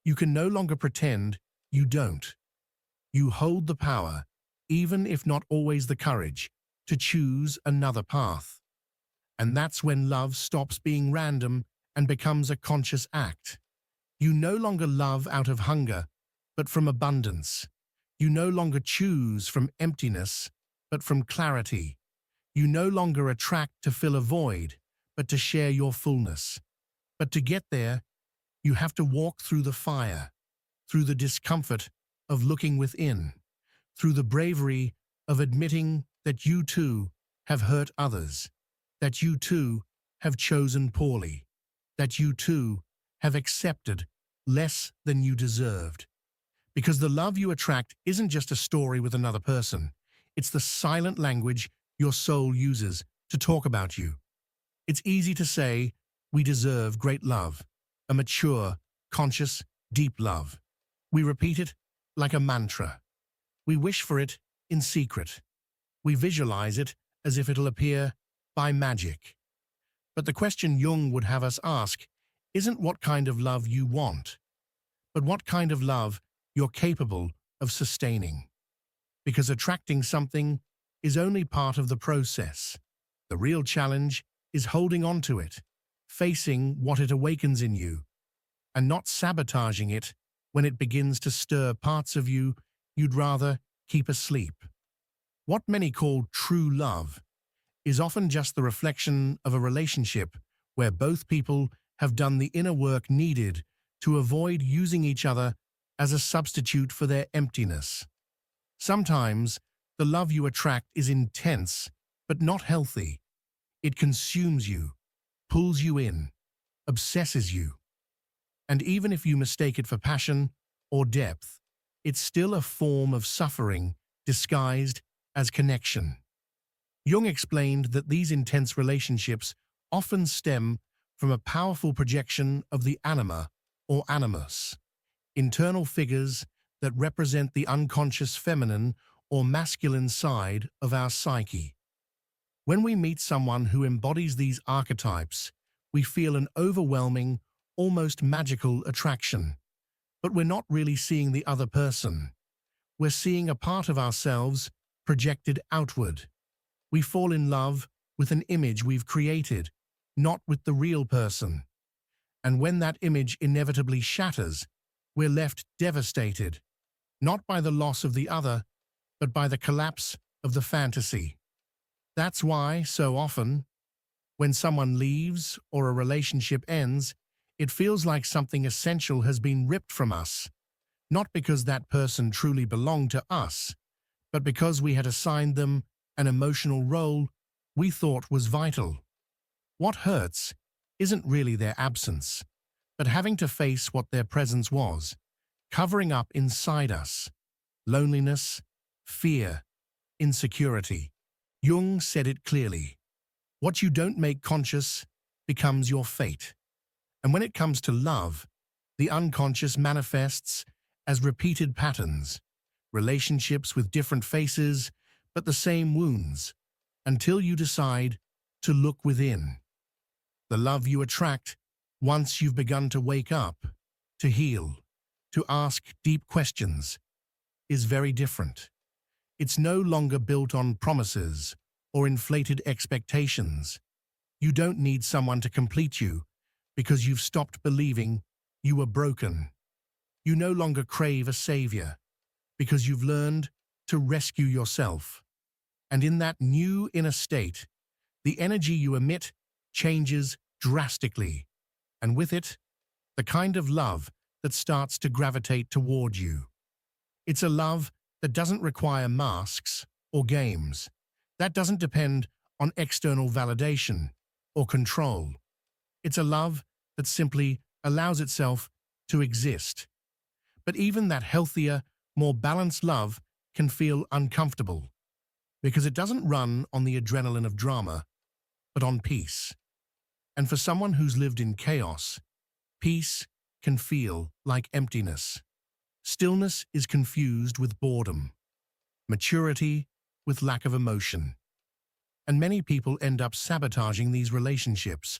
you can no longer pretend you don't. You hold the power, even if not always the courage, to choose another path. And that's when love stops being random and becomes a conscious act. You no longer love out of hunger, but from abundance. You no longer choose from emptiness, but from clarity. You no longer attract to fill a void, but to share your fullness. But to get there, you have to walk through the fire, through the discomfort of looking within, through the bravery of admitting that you too have hurt others, that you too have chosen poorly, that you too have accepted less than you deserved. Because the love you attract isn't just a story with another person. It's the silent language your soul uses to talk about you. It's easy to say, we deserve great love, a mature, conscious, deep love. We repeat it like a mantra. We wish for it in secret. We visualize it as if it'll appear by magic. But the question Jung would have us ask isn't what kind of love you want, but what kind of love you're capable of sustaining. Because attracting something is only part of the process. The real challenge is holding on to it, facing what it awakens in you, and not sabotaging it when it begins to stir parts of you you'd rather keep asleep. What many call true love is often just the reflection of a relationship where both people have done the inner work needed to avoid using each other as a substitute for their emptiness. Sometimes, the love you attract is intense, but not healthy. It consumes you, pulls you in, obsesses you. And even if you mistake it for passion or depth, it's still a form of suffering disguised as connection. Jung explained that these intense relationships often stem from a powerful projection of the anima or animus, internal figures that represent the unconscious feminine or masculine side of our psyche. When we meet someone who embodies these archetypes, we feel an overwhelming, almost magical attraction. But we're not really seeing the other person. We're seeing a part of ourselves projected outward. We fall in love with an image we've created, not with the real person. And when that image inevitably shatters, we're left devastated, not by the loss of the other, but by the collapse of the fantasy. That's why, so often, when someone leaves or a relationship ends, it feels like something essential has been ripped from us, not because that person truly belonged to us, but because we had assigned them an emotional role we thought was vital. What hurts isn't really their absence, but having to face what their presence was, covering up inside us: loneliness, fear, insecurity. Jung said it clearly: what you don't make conscious becomes your fate. And when it comes to love, the unconscious manifests as repeated patterns, relationships with different faces, but the same wounds, until you decide to look within. The love you attract, once you've begun to wake up, to heal, to ask deep questions, is very different. It's no longer built on promises or inflated expectations. You don't need someone to complete you because you've stopped believing you were broken. You no longer crave a savior because you've learned to rescue yourself. And in that new inner state, the energy you emit changes drastically, and with it, the kind of love that starts to gravitate toward you. It's a love that doesn't require masks or games, that doesn't depend on external validation or control. It's a love that simply allows itself to exist. But even that healthier, more balanced love can feel uncomfortable, because it doesn't run on the adrenaline of drama, but on peace. And for someone who's lived in chaos, peace can feel like emptiness. Stillness is confused with boredom, maturity with lack of emotion. And many people end up sabotaging these relationships,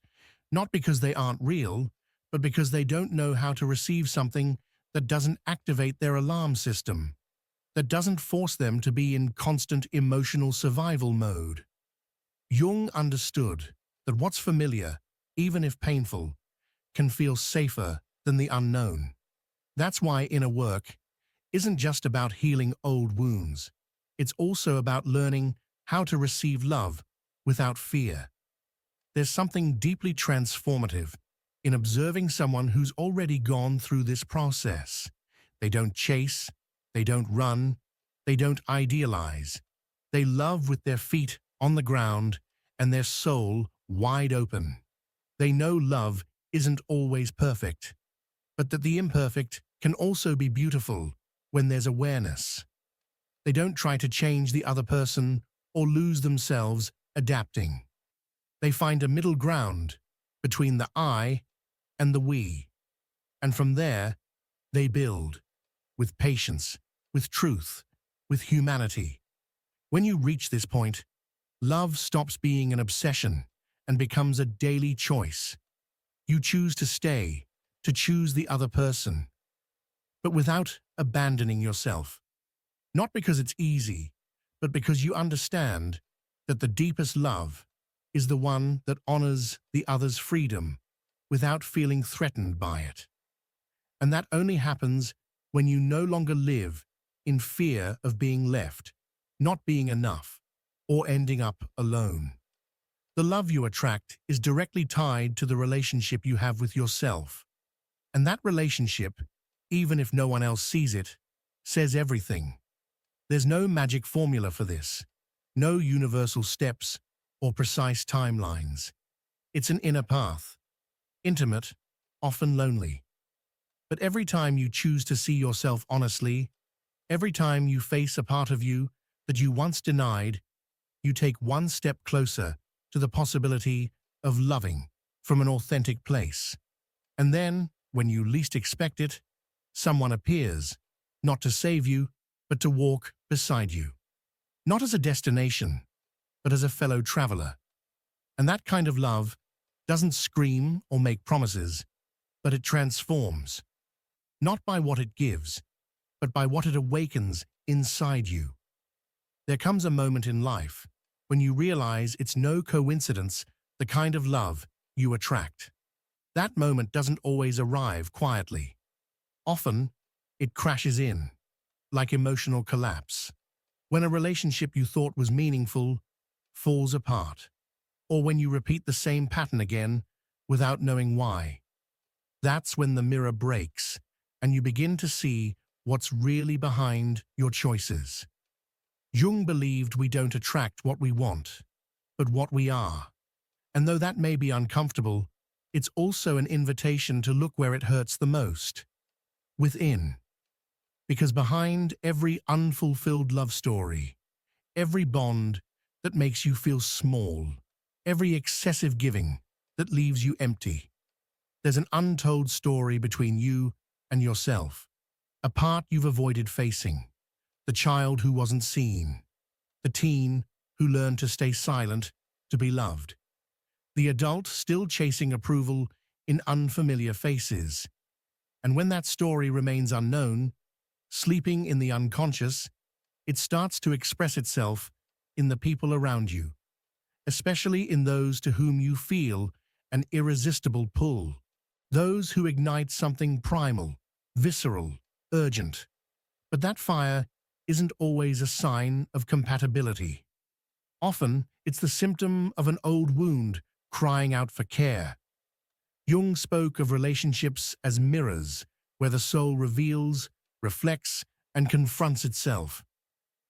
not because they aren't real, but because they don't know how to receive something that doesn't activate their alarm system, that doesn't force them to be in constant emotional survival mode. Jung understood that what's familiar, even if painful, can feel safer than the unknown. That's why inner work isn't just about healing old wounds. It's also about learning how to receive love without fear. There's something deeply transformative in observing someone who's already gone through this process. They don't chase, they don't run, they don't idealize. They love with their feet on the ground and their soul wide open. They know love isn't always perfect, but that the imperfect can also be beautiful when there's awareness. They don't try to change the other person or lose themselves adapting. They find a middle ground between the I and the we. And from there, they build, with patience, with truth, with humanity. When you reach this point, love stops being an obsession and becomes a daily choice. You choose to stay, to choose the other person, but without abandoning yourself. Not because it's easy, but because you understand that the deepest love is the one that honors the other's freedom without feeling threatened by it. And that only happens when you no longer live in fear of being left, not being enough, or ending up alone. The love you attract is directly tied to the relationship you have with yourself. And that relationship, even if no one else sees it, says everything. There's no magic formula for this, no universal steps or precise timelines. It's an inner path, intimate, often lonely. But every time you choose to see yourself honestly, every time you face a part of you that you once denied, you take one step closer to the possibility of loving from an authentic place. And then, when you least expect it, someone appears, not to save you, but to walk beside you. Not as a destination, but as a fellow traveler. And that kind of love doesn't scream or make promises, but it transforms. Not by what it gives, but by what it awakens inside you. There comes a moment in life when you realize it's no coincidence the kind of love you attract. That moment doesn't always arrive quietly. Often, it crashes in, like emotional collapse. When a relationship you thought was meaningful falls apart, or when you repeat the same pattern again without knowing why. That's when the mirror breaks and you begin to see what's really behind your choices. Jung believed we don't attract what we want, but what we are. And though that may be uncomfortable, it's also an invitation to look where it hurts the most. Within. Because behind every unfulfilled love story, every bond that makes you feel small, every excessive giving that leaves you empty, there's an untold story between you and yourself, a part you've avoided facing, the child who wasn't seen, the teen who learned to stay silent to be loved, the adult still chasing approval in unfamiliar faces. And when that story remains unknown, sleeping in the unconscious, it starts to express itself in the people around you, especially in those to whom you feel an irresistible pull, those who ignite something primal, visceral, urgent. But that fire isn't always a sign of compatibility. Often, it's the symptom of an old wound crying out for care. Jung spoke of relationships as mirrors, where the soul reveals, reflects, and confronts itself.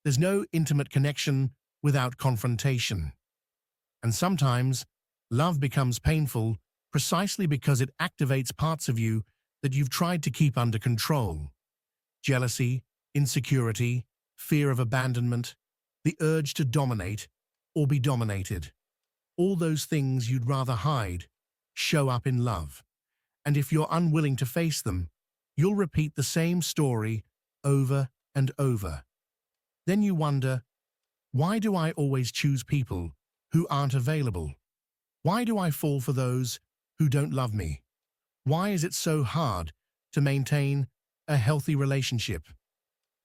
There's no intimate connection without confrontation. And sometimes, love becomes painful precisely because it activates parts of you that you've tried to keep under control. Jealousy, insecurity, fear of abandonment, the urge to dominate or be dominated. All those things you'd rather hide show up in love. And if you're unwilling to face them, you'll repeat the same story over and over. Then you wonder, why do I always choose people who aren't available? Why do I fall for those who don't love me? Why is it so hard to maintain a healthy relationship?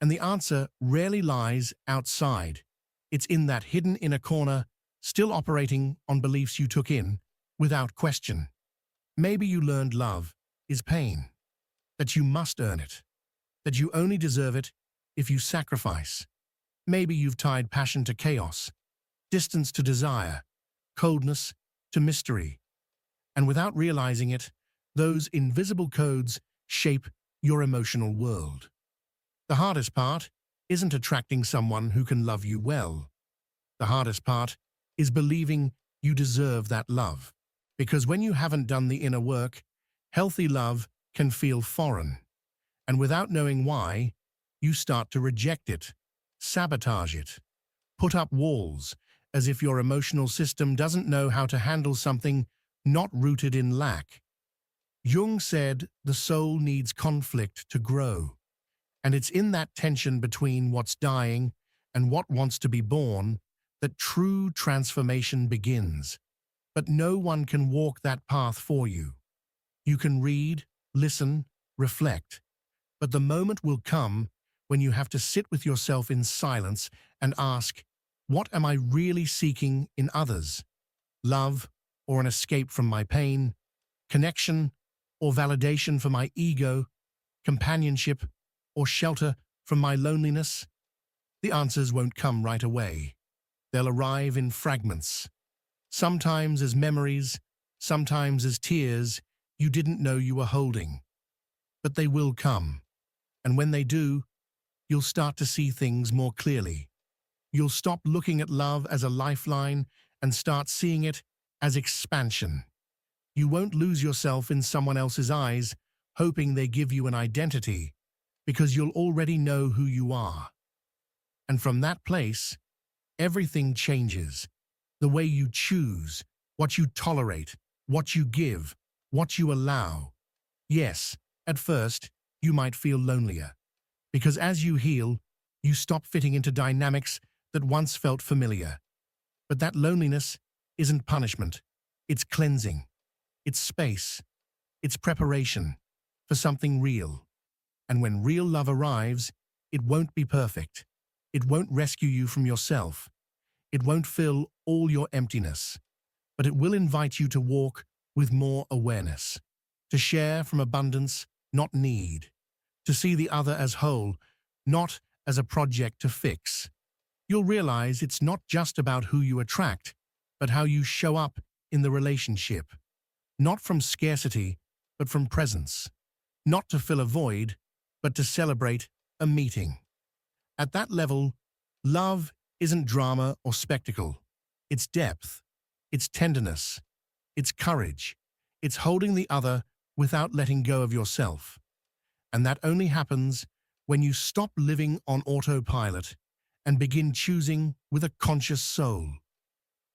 And the answer rarely lies outside. It's in that hidden inner corner, still operating on beliefs you took in without question. Maybe you learned love is pain, that you must earn it, that you only deserve it if you sacrifice. Maybe you've tied passion to chaos, distance to desire, coldness to mystery. And without realizing it, those invisible codes shape your emotional world. The hardest part isn't attracting someone who can love you well. The hardest part is believing you deserve that love. Because when you haven't done the inner work, healthy love can feel foreign. And without knowing why, you start to reject it, sabotage it, put up walls, as if your emotional system doesn't know how to handle something not rooted in lack. Jung said the soul needs conflict to grow, and it's in that tension between what's dying and what wants to be born that true transformation begins. But no one can walk that path for you. You can read, listen, reflect, but the moment will come when you have to sit with yourself in silence and ask, what am I really seeking in others? Love, or an escape from my pain? Connection, or validation for my ego? Companionship, or shelter from my loneliness? The answers won't come right away. They'll arrive in fragments, sometimes as memories, sometimes as tears you didn't know you were holding. But they will come, and when they do, you'll start to see things more clearly. You'll stop looking at love as a lifeline and start seeing it as expansion. You won't lose yourself in someone else's eyes, hoping they give you an identity, because you'll already know who you are. And from that place, everything changes. The way you choose, what you tolerate, what you give, what you allow. Yes, at first, you might feel lonelier, because as you heal, you stop fitting into dynamics that once felt familiar. But that loneliness isn't punishment. It's cleansing. It's space. It's preparation for something real. And when real love arrives, it won't be perfect. It won't rescue you from yourself. It won't fill all your emptiness. But it will invite you to walk with more awareness, to share from abundance, not need, to see the other as whole, not as a project to fix. You'll realize it's not just about who you attract, but how you show up in the relationship. Not from scarcity, but from presence. Not to fill a void, but to celebrate a meeting. At that level, love isn't drama or spectacle. It's depth. It's tenderness. It's courage. It's holding the other without letting go of yourself. And that only happens when you stop living on autopilot and begin choosing with a conscious soul.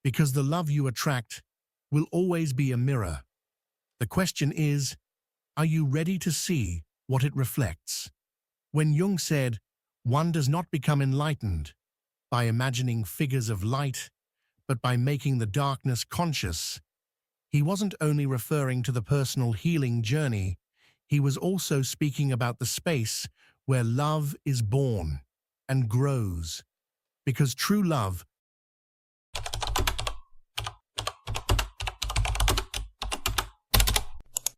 Because the love you attract will always be a mirror. The question is, are you ready to see what it reflects? When Jung said, one does not become enlightened by imagining figures of light, but by making the darkness conscious, he wasn't only referring to the personal healing journey, he was also speaking about the space where love is born and grows. Because true love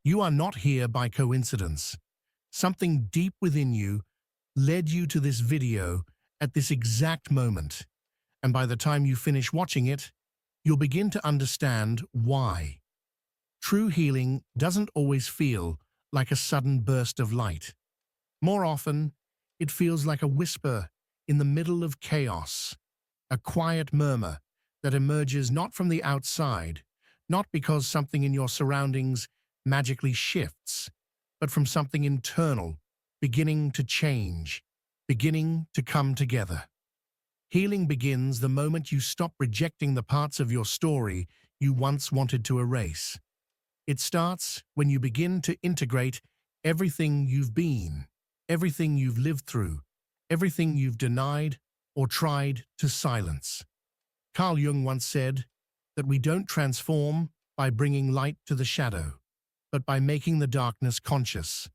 you are not here by coincidence. Something deep within you led you to this video at this exact moment. And by the time you finish watching it, you'll begin to understand why. True healing doesn't always feel like a sudden burst of light. More often, it feels like a whisper in the middle of chaos, a quiet murmur that emerges not from the outside, not because something in your surroundings magically shifts, but from something internal, beginning to change, beginning to come together. Healing begins the moment you stop rejecting the parts of your story you once wanted to erase. It starts when you begin to integrate everything you've been, everything you've lived through, everything you've denied or tried to silence. Carl Jung once said that we don't transform by bringing light to the shadow, but by making the darkness conscious.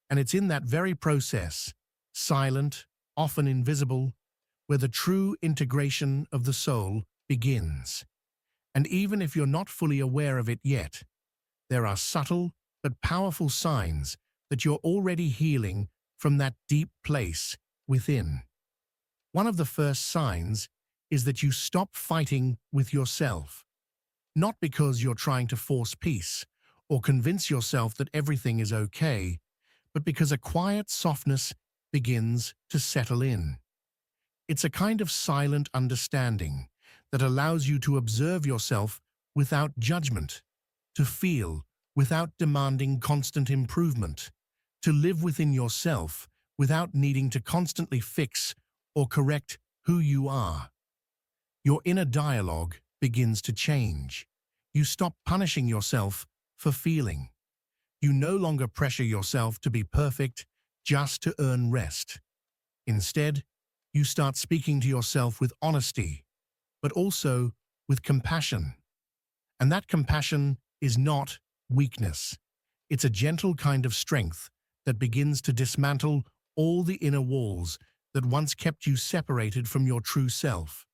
And it's in that very process, silent, often invisible, where the true integration of the soul begins. And even if you're not fully aware of it yet, there are subtle but powerful signs that you're already healing from that deep place within. One of the first signs is that you stop fighting with yourself, not because you're trying to force peace or convince yourself that everything is okay, but because a quiet softness begins to settle in. It's a kind of silent understanding that allows you to observe yourself without judgment, to feel without demanding constant improvement, to live within yourself without needing to constantly fix or correct who you are. Your inner dialogue begins to change. You stop punishing yourself for feeling. You no longer pressure yourself to be perfect just to earn rest. Instead, you start speaking to yourself with honesty, but also with compassion. And that compassion is not weakness. It's a gentle kind of strength that begins to dismantle all the inner walls that once kept you separated from your true self.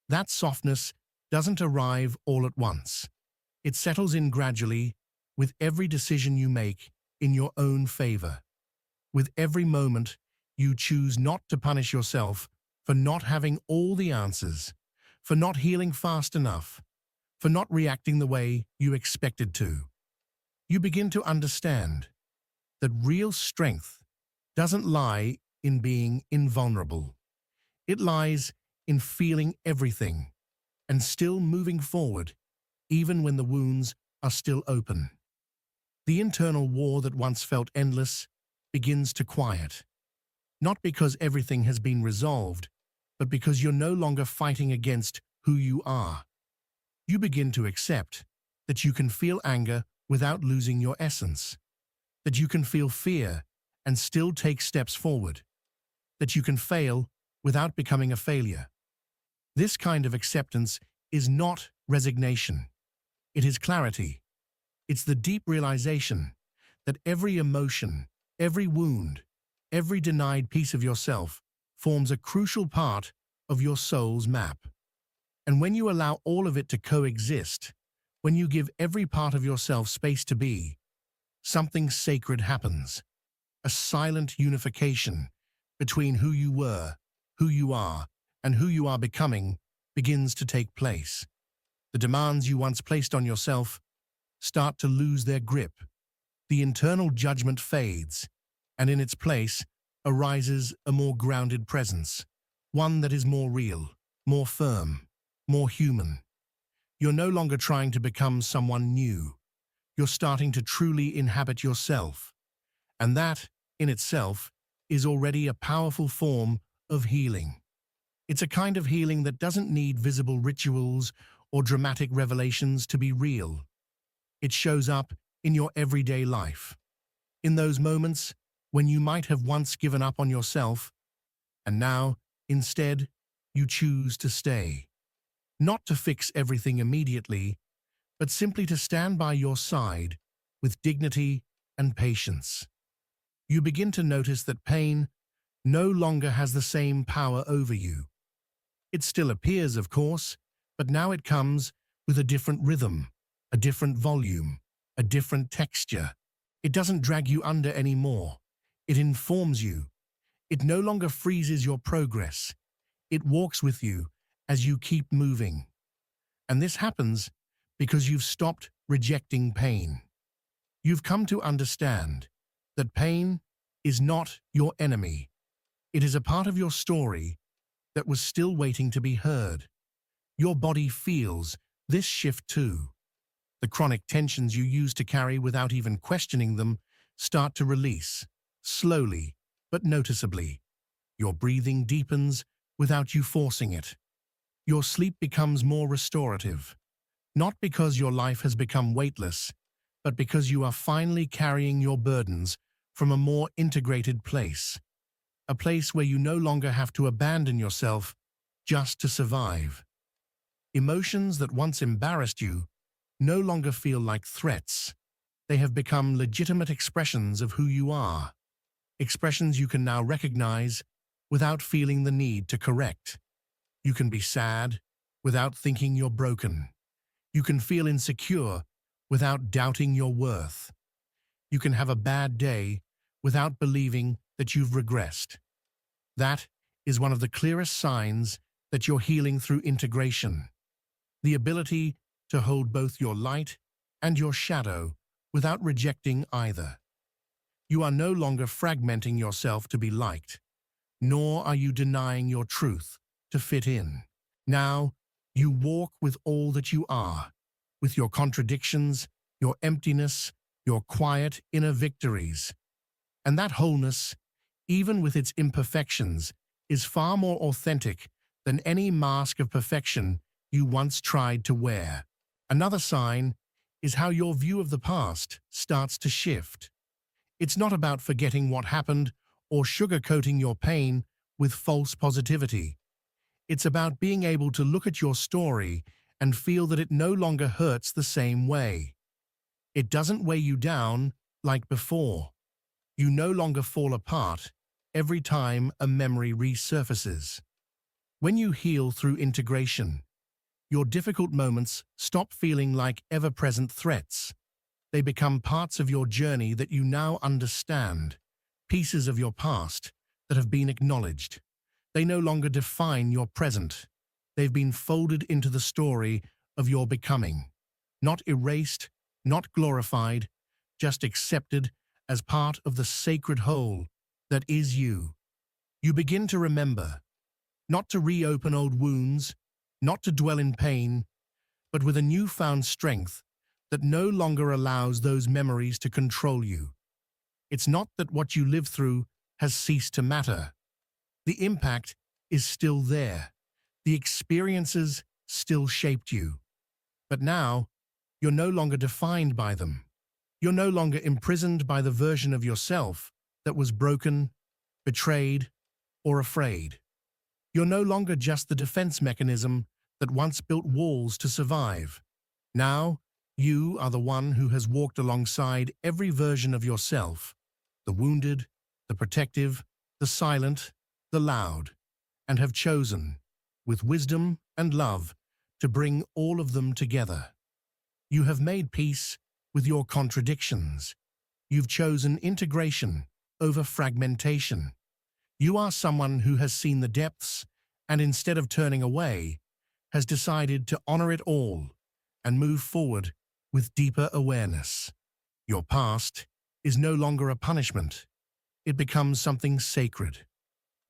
That softness doesn't arrive all at once. It settles in gradually with every decision you make in your own favor. With every moment you choose not to punish yourself for not having all the answers, for not healing fast enough, for not reacting the way you expected to. You begin to understand that real strength doesn't lie in being invulnerable. It lies in feeling everything and still moving forward, even when the wounds are still open. The internal war that once felt endless begins to quiet, not because everything has been resolved, but because you're no longer fighting against who you are. You begin to accept that you can feel anger without losing your essence, that you can feel fear and still take steps forward, that you can fail without becoming a failure. This kind of acceptance is not resignation. It is clarity. It's the deep realization that every emotion, every wound, every denied piece of yourself forms a crucial part of your soul's map. And when you allow all of it to coexist, when you give every part of yourself space to be, something sacred happens. A silent unification between who you were, who you are, and who you are becoming begins to take place. The demands you once placed on yourself start to lose their grip. The internal judgment fades, and in its place arises a more grounded presence, one that is more real, more firm, more human. You're no longer trying to become someone new. You're starting to truly inhabit yourself. And that, in itself, is already a powerful form of healing. It's a kind of healing that doesn't need visible rituals or dramatic revelations to be real. It shows up in your everyday life, in those moments when you might have once given up on yourself, and now, instead, you choose to stay. Not to fix everything immediately, but simply to stand by your side with dignity and patience. You begin to notice that pain no longer has the same power over you. It still appears, of course, but now it comes with a different rhythm, a different volume, a different texture. It doesn't drag you under anymore. It informs you. It no longer freezes your progress. It walks with you as you keep moving. And this happens because you've stopped rejecting pain. You've come to understand that pain is not your enemy. It is a part of your story that was still waiting to be heard. Your body feels this shift too. The chronic tensions you used to carry without even questioning them start to release, slowly but noticeably. Your breathing deepens without you forcing it. Your sleep becomes more restorative, not because your life has become weightless, but because you are finally carrying your burdens from a more integrated place, a place where you no longer have to abandon yourself just to survive. Emotions that once embarrassed you no longer feel like threats. They have become legitimate expressions of who you are, expressions you can now recognize without feeling the need to correct. You can be sad without thinking you're broken. You can feel insecure without doubting your worth. You can have a bad day without believing that you've regressed. That is one of the clearest signs that you're healing through integration. The ability to hold both your light and your shadow without rejecting either. You are no longer fragmenting yourself to be liked, nor are you denying your truth to fit in. Now, you walk with all that you are, with your contradictions, your emptiness, your quiet inner victories. And that wholeness, even with its imperfections, is far more authentic than any mask of perfection you once tried to wear. Another sign is how your view of the past starts to shift. It's not about forgetting what happened or sugarcoating your pain with false positivity. It's about being able to look at your story and feel that it no longer hurts the same way. It doesn't weigh you down like before. You no longer fall apart. every time a memory resurfaces. When you heal through integration, your difficult moments stop feeling like ever-present threats. They become parts of your journey that you now understand, pieces of your past that have been acknowledged. They no longer define your present. They've been folded into the story of your becoming. Not erased, not glorified, just accepted as part of the sacred whole that is you. You begin to remember, not to reopen old wounds, not to dwell in pain, but with a newfound strength that no longer allows those memories to control you. It's not that what you lived through has ceased to matter. The impact is still there. The experiences still shaped you. But now, you're no longer defined by them. You're no longer imprisoned by the version of yourself that was broken, betrayed, or afraid. You're no longer just the defense mechanism that once built walls to survive. Now, you are the one who has walked alongside every version of yourself, the wounded, the protective, the silent, the loud, and have chosen, with wisdom and love, to bring all of them together. You have made peace with your contradictions. You've chosen integration over fragmentation. You are someone who has seen the depths and, instead of turning away, has decided to honor it all and move forward with deeper awareness. Your past is no longer a punishment. It becomes something sacred,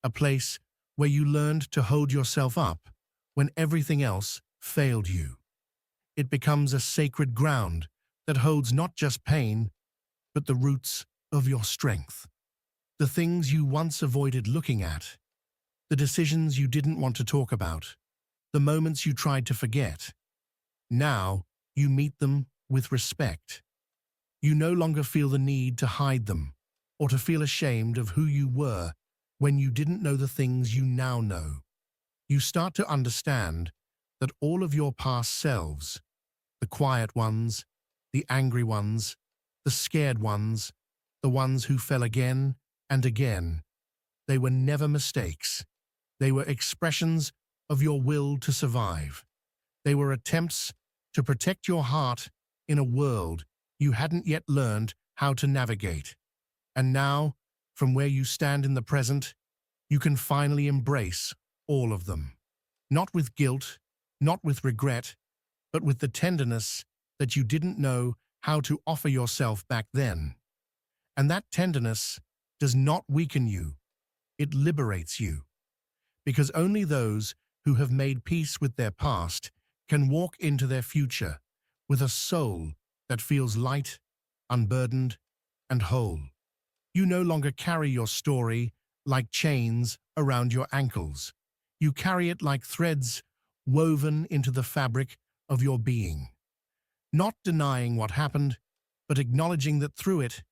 a place where you learned to hold yourself up when everything else failed you. It becomes a sacred ground that holds not just pain, but the roots of your strength. The things you once avoided looking at, the decisions you didn't want to talk about, the moments you tried to forget. Now you meet them with respect. You no longer feel the need to hide them or to feel ashamed of who you were when you didn't know the things you now know. You start to understand that all of your past selves, the quiet ones, the angry ones, the scared ones, the ones who fell again and again, they were never mistakes. They were expressions of your will to survive. They were attempts to protect your heart in a world you hadn't yet learned how to navigate. And now, from where you stand in the present, you can finally embrace all of them. Not with guilt, not with regret, but with the tenderness that you didn't know how to offer yourself back then. And that tenderness does not weaken you, it liberates you. Because only those who have made peace with their past can walk into their future with a soul that feels light, unburdened, and whole. You no longer carry your story like chains around your ankles. You carry it like threads woven into the fabric of your being. Not denying what happened, but acknowledging that through it,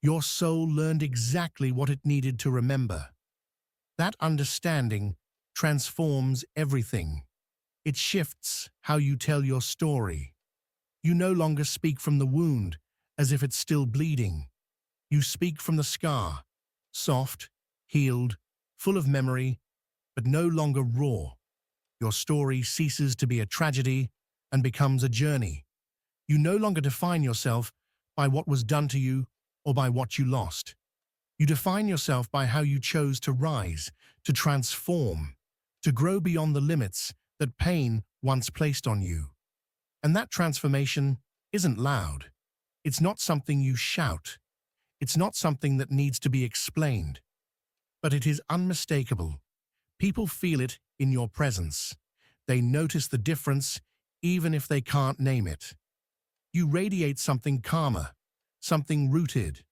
your soul learned exactly what it needed to remember. That understanding transforms everything. It shifts how you tell your story. You no longer speak from the wound as if it's still bleeding. You speak from the scar, soft, healed, full of memory, but no longer raw. Your story ceases to be a tragedy and becomes a journey. You no longer define yourself by what was done to you or by what you lost. You define yourself by how you chose to rise, to transform, to grow beyond the limits that pain once placed on you. And that transformation isn't loud. It's not something you shout. It's not something that needs to be explained. But it is unmistakable. People feel it in your presence. They notice the difference, even if they can't name it. You radiate something calmer, something rooted.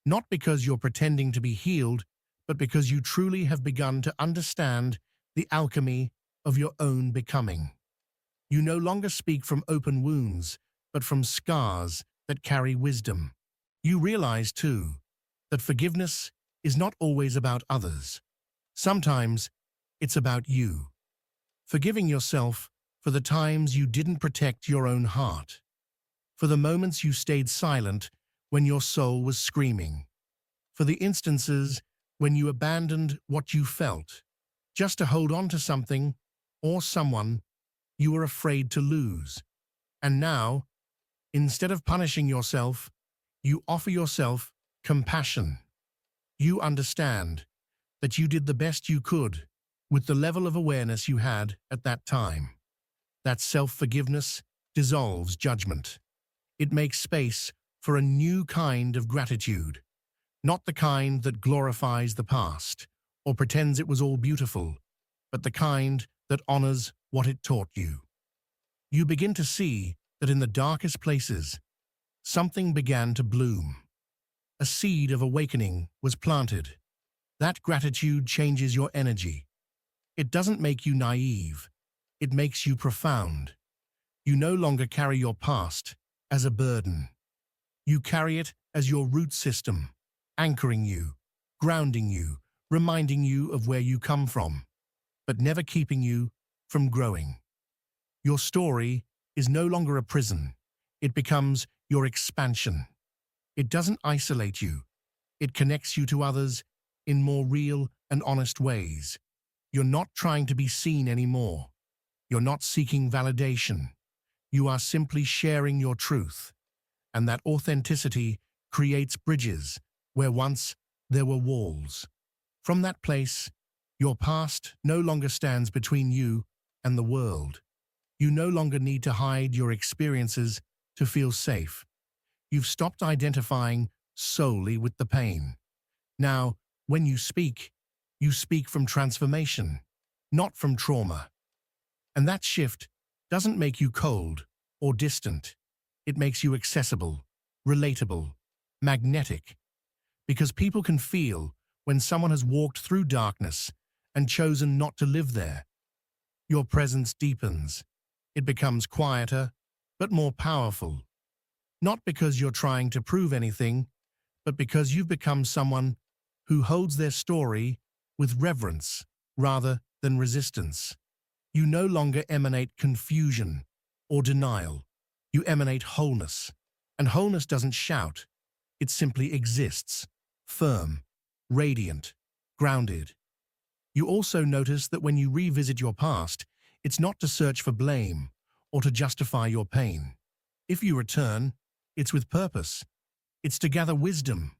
Not because you're pretending to be healed, but because you truly have begun to understand the alchemy of your own becoming. You no longer speak from open wounds, but from scars that carry wisdom. You realize, too, that forgiveness is not always about others. Sometimes it's about you. Forgiving yourself for the times you didn't protect your own heart, for the moments you stayed silent when your soul was screaming, for the instances when you abandoned what you felt, just to hold on to something or someone you were afraid to lose. And now, instead of punishing yourself, you offer yourself compassion. You understand that you did the best you could with the level of awareness you had at that time. That self-forgiveness dissolves judgment. It makes space for a new kind of gratitude, not the kind that glorifies the past or pretends it was all beautiful, but the kind that honors what it taught you. You begin to see that in the darkest places, something began to bloom. A seed of awakening was planted. That gratitude changes your energy. It doesn't make you naive. It makes you profound. You no longer carry your past as a burden. You carry it as your root system, anchoring you, grounding you, reminding you of where you come from, but never keeping you from growing. Your story is no longer a prison. It becomes your expansion. It doesn't isolate you. It connects you to others in more real and honest ways. You're not trying to be seen anymore. You're not seeking validation. You are simply sharing your truth. And that authenticity creates bridges where once there were walls. From that place, your past no longer stands between you and the world. You no longer need to hide your experiences to feel safe. You've stopped identifying solely with the pain. Now, when you speak from transformation, not from trauma. And that shift doesn't make you cold or distant. It makes you accessible, relatable, magnetic. Because people can feel when someone has walked through darkness and chosen not to live there. Your presence deepens. It becomes quieter, but more powerful. Not because you're trying to prove anything, but because you've become someone who holds their story with reverence rather than resistance. You no longer emanate confusion or denial. You emanate wholeness. And wholeness doesn't shout. It simply exists, firm, radiant, grounded. You also notice that when you revisit your past, it's not to search for blame or to justify your pain. If you return, it's with purpose. It's to gather wisdom,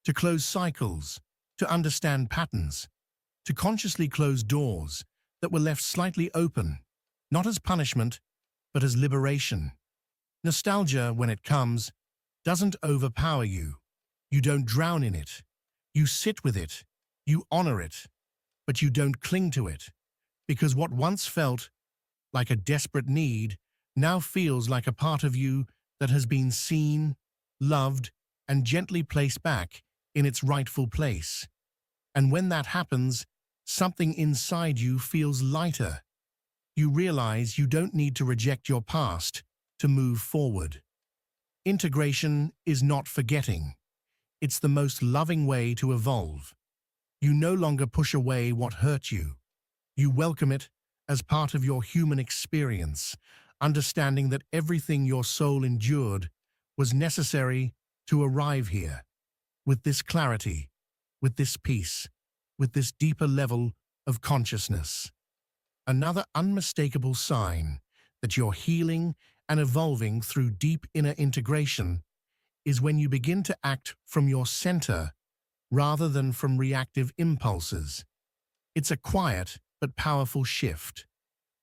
to close cycles, to understand patterns, to consciously close doors that were left slightly open, not as punishment, but as liberation. Nostalgia, when it comes, doesn't overpower you. You don't drown in it. You sit with it. You honor it. But you don't cling to it. Because what once felt like a desperate need now feels like a part of you that has been seen, loved, and gently placed back in its rightful place. And when that happens, something inside you feels lighter. You realize you don't need to reject your past to move forward. Integration is not forgetting. It's the most loving way to evolve. You no longer push away what hurt you. You welcome it as part of your human experience, understanding that everything your soul endured was necessary to arrive here. With this clarity, with this peace, with this deeper level of consciousness. Another unmistakable sign that you're healing and evolving through deep inner integration is when you begin to act from your center rather than from reactive impulses. It's a quiet but powerful shift,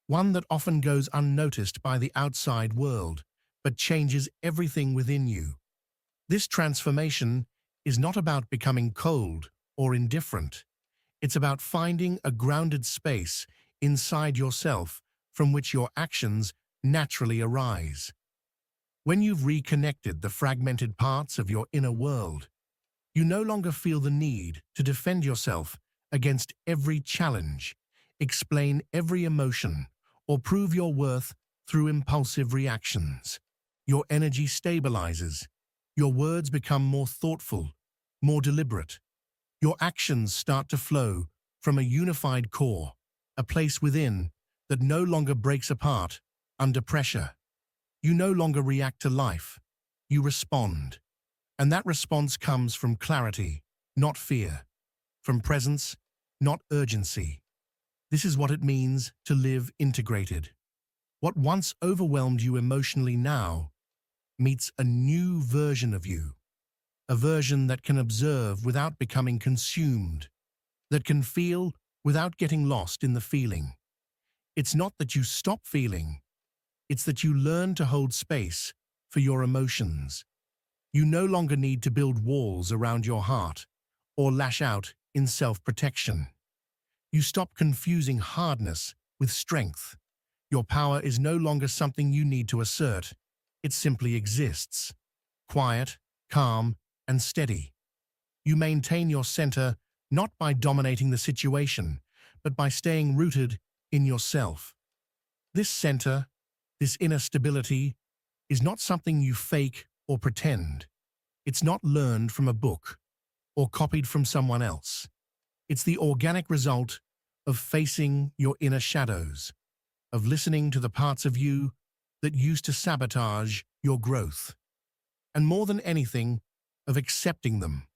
one that often goes unnoticed by the outside world, but changes everything within you. This transformation is not about becoming cold or indifferent. It's about finding a grounded space inside yourself from which your actions naturally arise. When you've reconnected the fragmented parts of your inner world, you no longer feel the need to defend yourself against every challenge, explain every emotion, or prove your worth through impulsive reactions. Your energy stabilizes. Your words become more thoughtful, more deliberate. Your actions start to flow from a unified core, a place within that no longer breaks apart under pressure. You no longer react to life. You respond. And that response comes from clarity, not fear. from presence, not urgency. This is what it means to live integrated. What once overwhelmed you emotionally now meets a new version of you, a version that can observe without becoming consumed, that can feel without getting lost in the feeling. It's not that you stop feeling, it's that you learn to hold space for your emotions. You no longer need to build walls around your heart or lash out in self-protection. You stop confusing hardness with strength. Your power is no longer something you need to assert. It simply exists, quiet, calm, and steady. You maintain your center not by dominating the situation, but by staying rooted in yourself. This center, this inner stability, is not something you fake or pretend. It's not learned from a book or copied from someone else. It's the organic result of facing your inner shadows, of listening to the parts of you that used to sabotage your growth, and more than anything, of accepting them.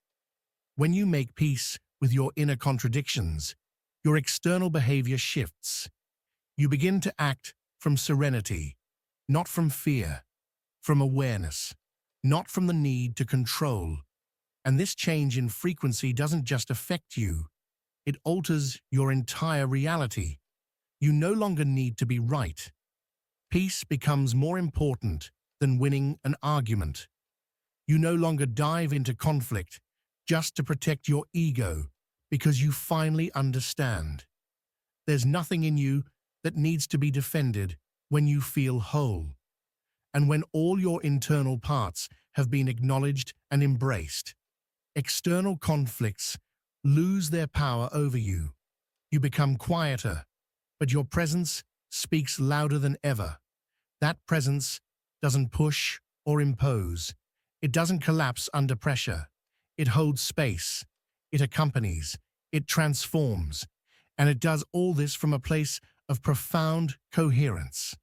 When you make peace with your inner contradictions, your external behavior shifts. You begin to act from serenity, not from fear, from awareness, not from the need to control. And this change in frequency doesn't just affect you, it alters your entire reality. You no longer need to be right. Peace becomes more important than winning an argument. You no longer dive into conflict just to protect your ego because you finally understand. There's nothing in you that needs to be defended when you feel whole, and when all your internal parts have been acknowledged and embraced. External conflicts lose their power over you. You become quieter, but your presence speaks louder than ever. That presence doesn't push or impose. It doesn't collapse under pressure. It holds space. It accompanies. It transforms. And it does all this from a place of profound coherence.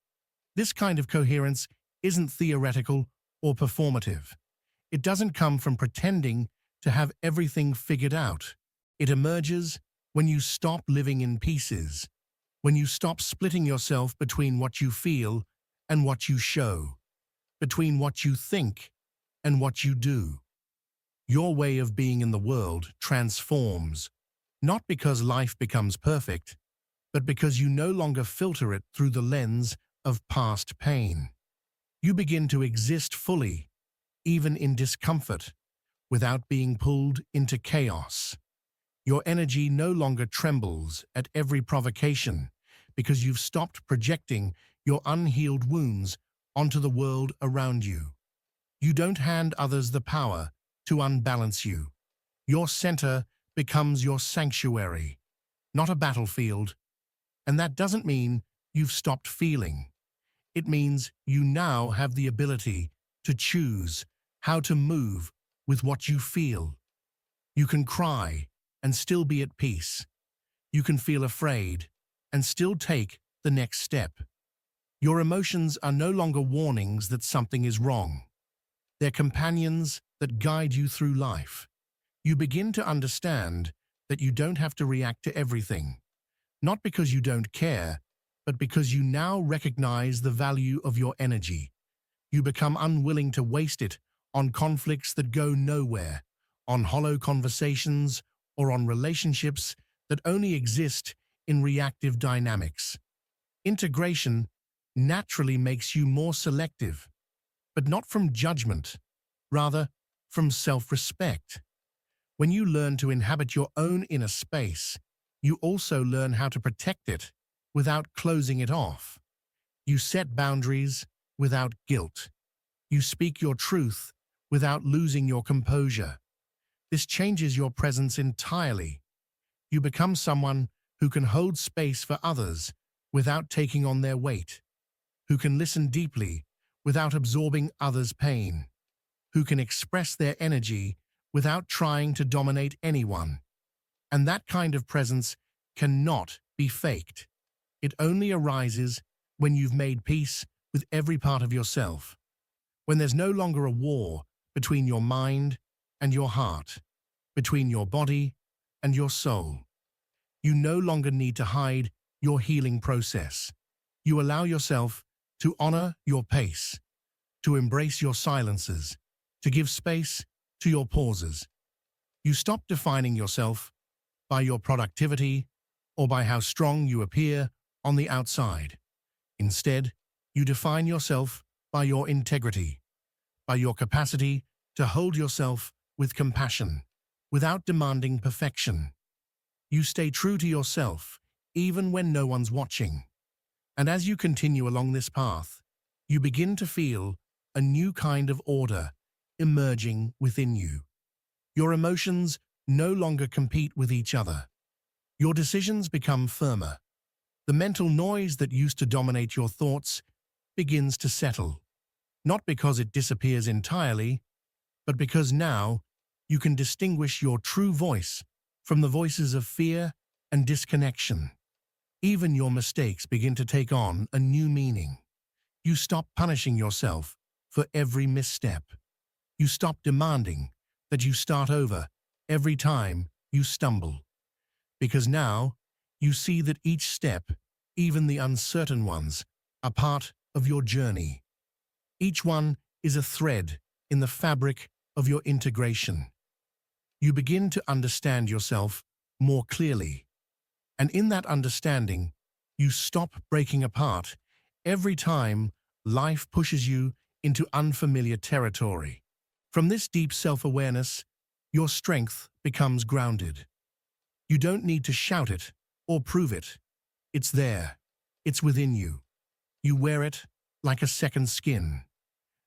This kind of coherence isn't theoretical or performative. It doesn't come from pretending to have everything figured out. It emerges when you stop living in pieces, when you stop splitting yourself between what you feel and what you show, between what you think and what you do. Your way of being in the world transforms, not because life becomes perfect, but because you no longer filter it through the lens of past pain. You begin to exist fully, even in discomfort, without being pulled into chaos. Your energy no longer trembles at every provocation because you've stopped projecting your unhealed wounds onto the world around you. You don't hand others the power to unbalance you. Your center becomes your sanctuary, not a battlefield. And that doesn't mean you've stopped feeling. It means you now have the ability to choose how to move with what you feel. You can cry and still be at peace. You can feel afraid and still take the next step. Your emotions are no longer warnings that something is wrong. They're companions that guide you through life. You begin to understand that you don't have to react to everything, not because you don't care, but because you now recognize the value of your energy. You become unwilling to waste it on conflicts that go nowhere, on hollow conversations, or on relationships that only exist in reactive dynamics. Integration naturally makes you more selective, but not from judgment, rather from self-respect. When you learn to inhabit your own inner space, you also learn how to protect it without closing it off. You set boundaries without guilt. You speak your truth without losing your composure. This changes your presence entirely. You become someone who can hold space for others without taking on their weight, who can listen deeply without absorbing others' pain, who can express their energy without trying to dominate anyone. And that kind of presence cannot be faked. It only arises when you've made peace with every part of yourself, when there's no longer a war between your mind and your heart, between your body and your soul. You no longer need to hide your healing process. You allow yourself to honor your pace, to embrace your silences, to give space to your pauses. You stop defining yourself by your productivity or by how strong you appear on the outside. Instead, you define yourself by your integrity, by your capacity to hold yourself with compassion, without demanding perfection. You stay true to yourself, even when no one's watching. And as you continue along this path, you begin to feel a new kind of order emerging within you. Your emotions no longer compete with each other. Your decisions become firmer. The mental noise that used to dominate your thoughts begins to settle, not because it disappears entirely, but because now you can distinguish your true voice from the voices of fear and disconnection. Even your mistakes begin to take on a new meaning. You stop punishing yourself for every misstep. You stop demanding that you start over every time you stumble. Because now you see that each step, even the uncertain ones, are part of your journey. Each one is a thread in the fabric of your integration. You begin to understand yourself more clearly. And in that understanding, you stop breaking apart every time life pushes you into unfamiliar territory. From this deep self-awareness, your strength becomes grounded. You don't need to shout it or prove it. It's there. It's within you. You wear it like a second skin.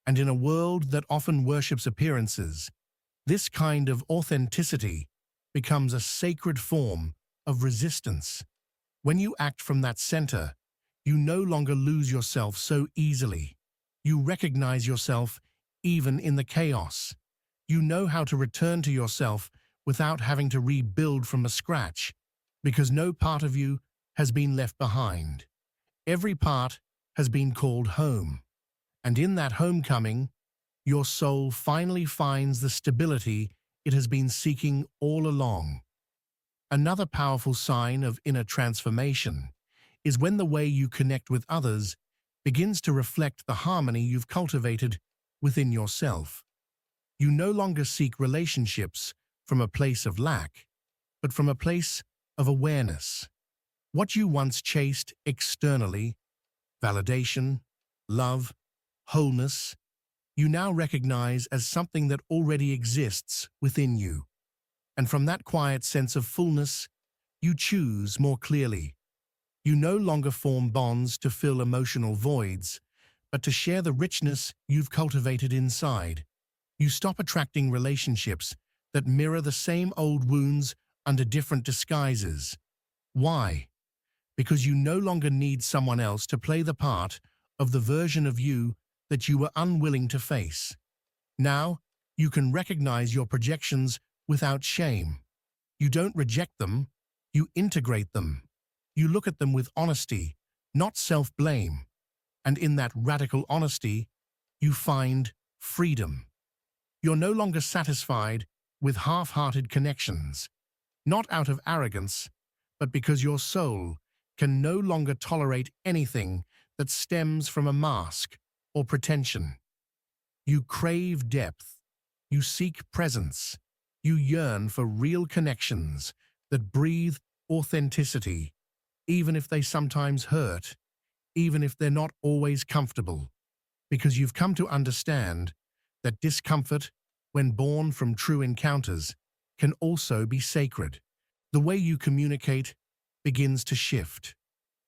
And in a world that often worships appearances, this kind of authenticity becomes a sacred form of resistance. When you act from that center, you no longer lose yourself so easily. You recognize yourself even in the chaos. You know how to return to yourself without having to rebuild from scratch, because no part of you has been left behind. Every part has been called home. And in that homecoming, your soul finally finds the stability it has been seeking all along. Another powerful sign of inner transformation is when the way you connect with others begins to reflect the harmony you've cultivated within yourself. You no longer seek relationships from a place of lack, but from a place of awareness. What you once chased externally, validation, love, wholeness, you now recognize as something that already exists within you. And from that quiet sense of fullness, you choose more clearly. You no longer form bonds to fill emotional voids, but to share the richness you've cultivated inside. You stop attracting relationships that mirror the same old wounds under different disguises. Why? Because you no longer need someone else to play the part of the version of you that you were unwilling to face. Now, you can recognize your projections without shame. You don't reject them, you integrate them. You look at them with honesty, not self-blame. And in that radical honesty, you find freedom. You're no longer satisfied with half-hearted connections, not out of arrogance, but because your soul can no longer tolerate anything that stems from a mask or pretension. You crave depth, you seek presence, you yearn for real connections that breathe authenticity, even if they sometimes hurt, even if they're not always comfortable, because you've come to understand that discomfort, when born from true encounters, can also be sacred. The way you communicate begins to shift.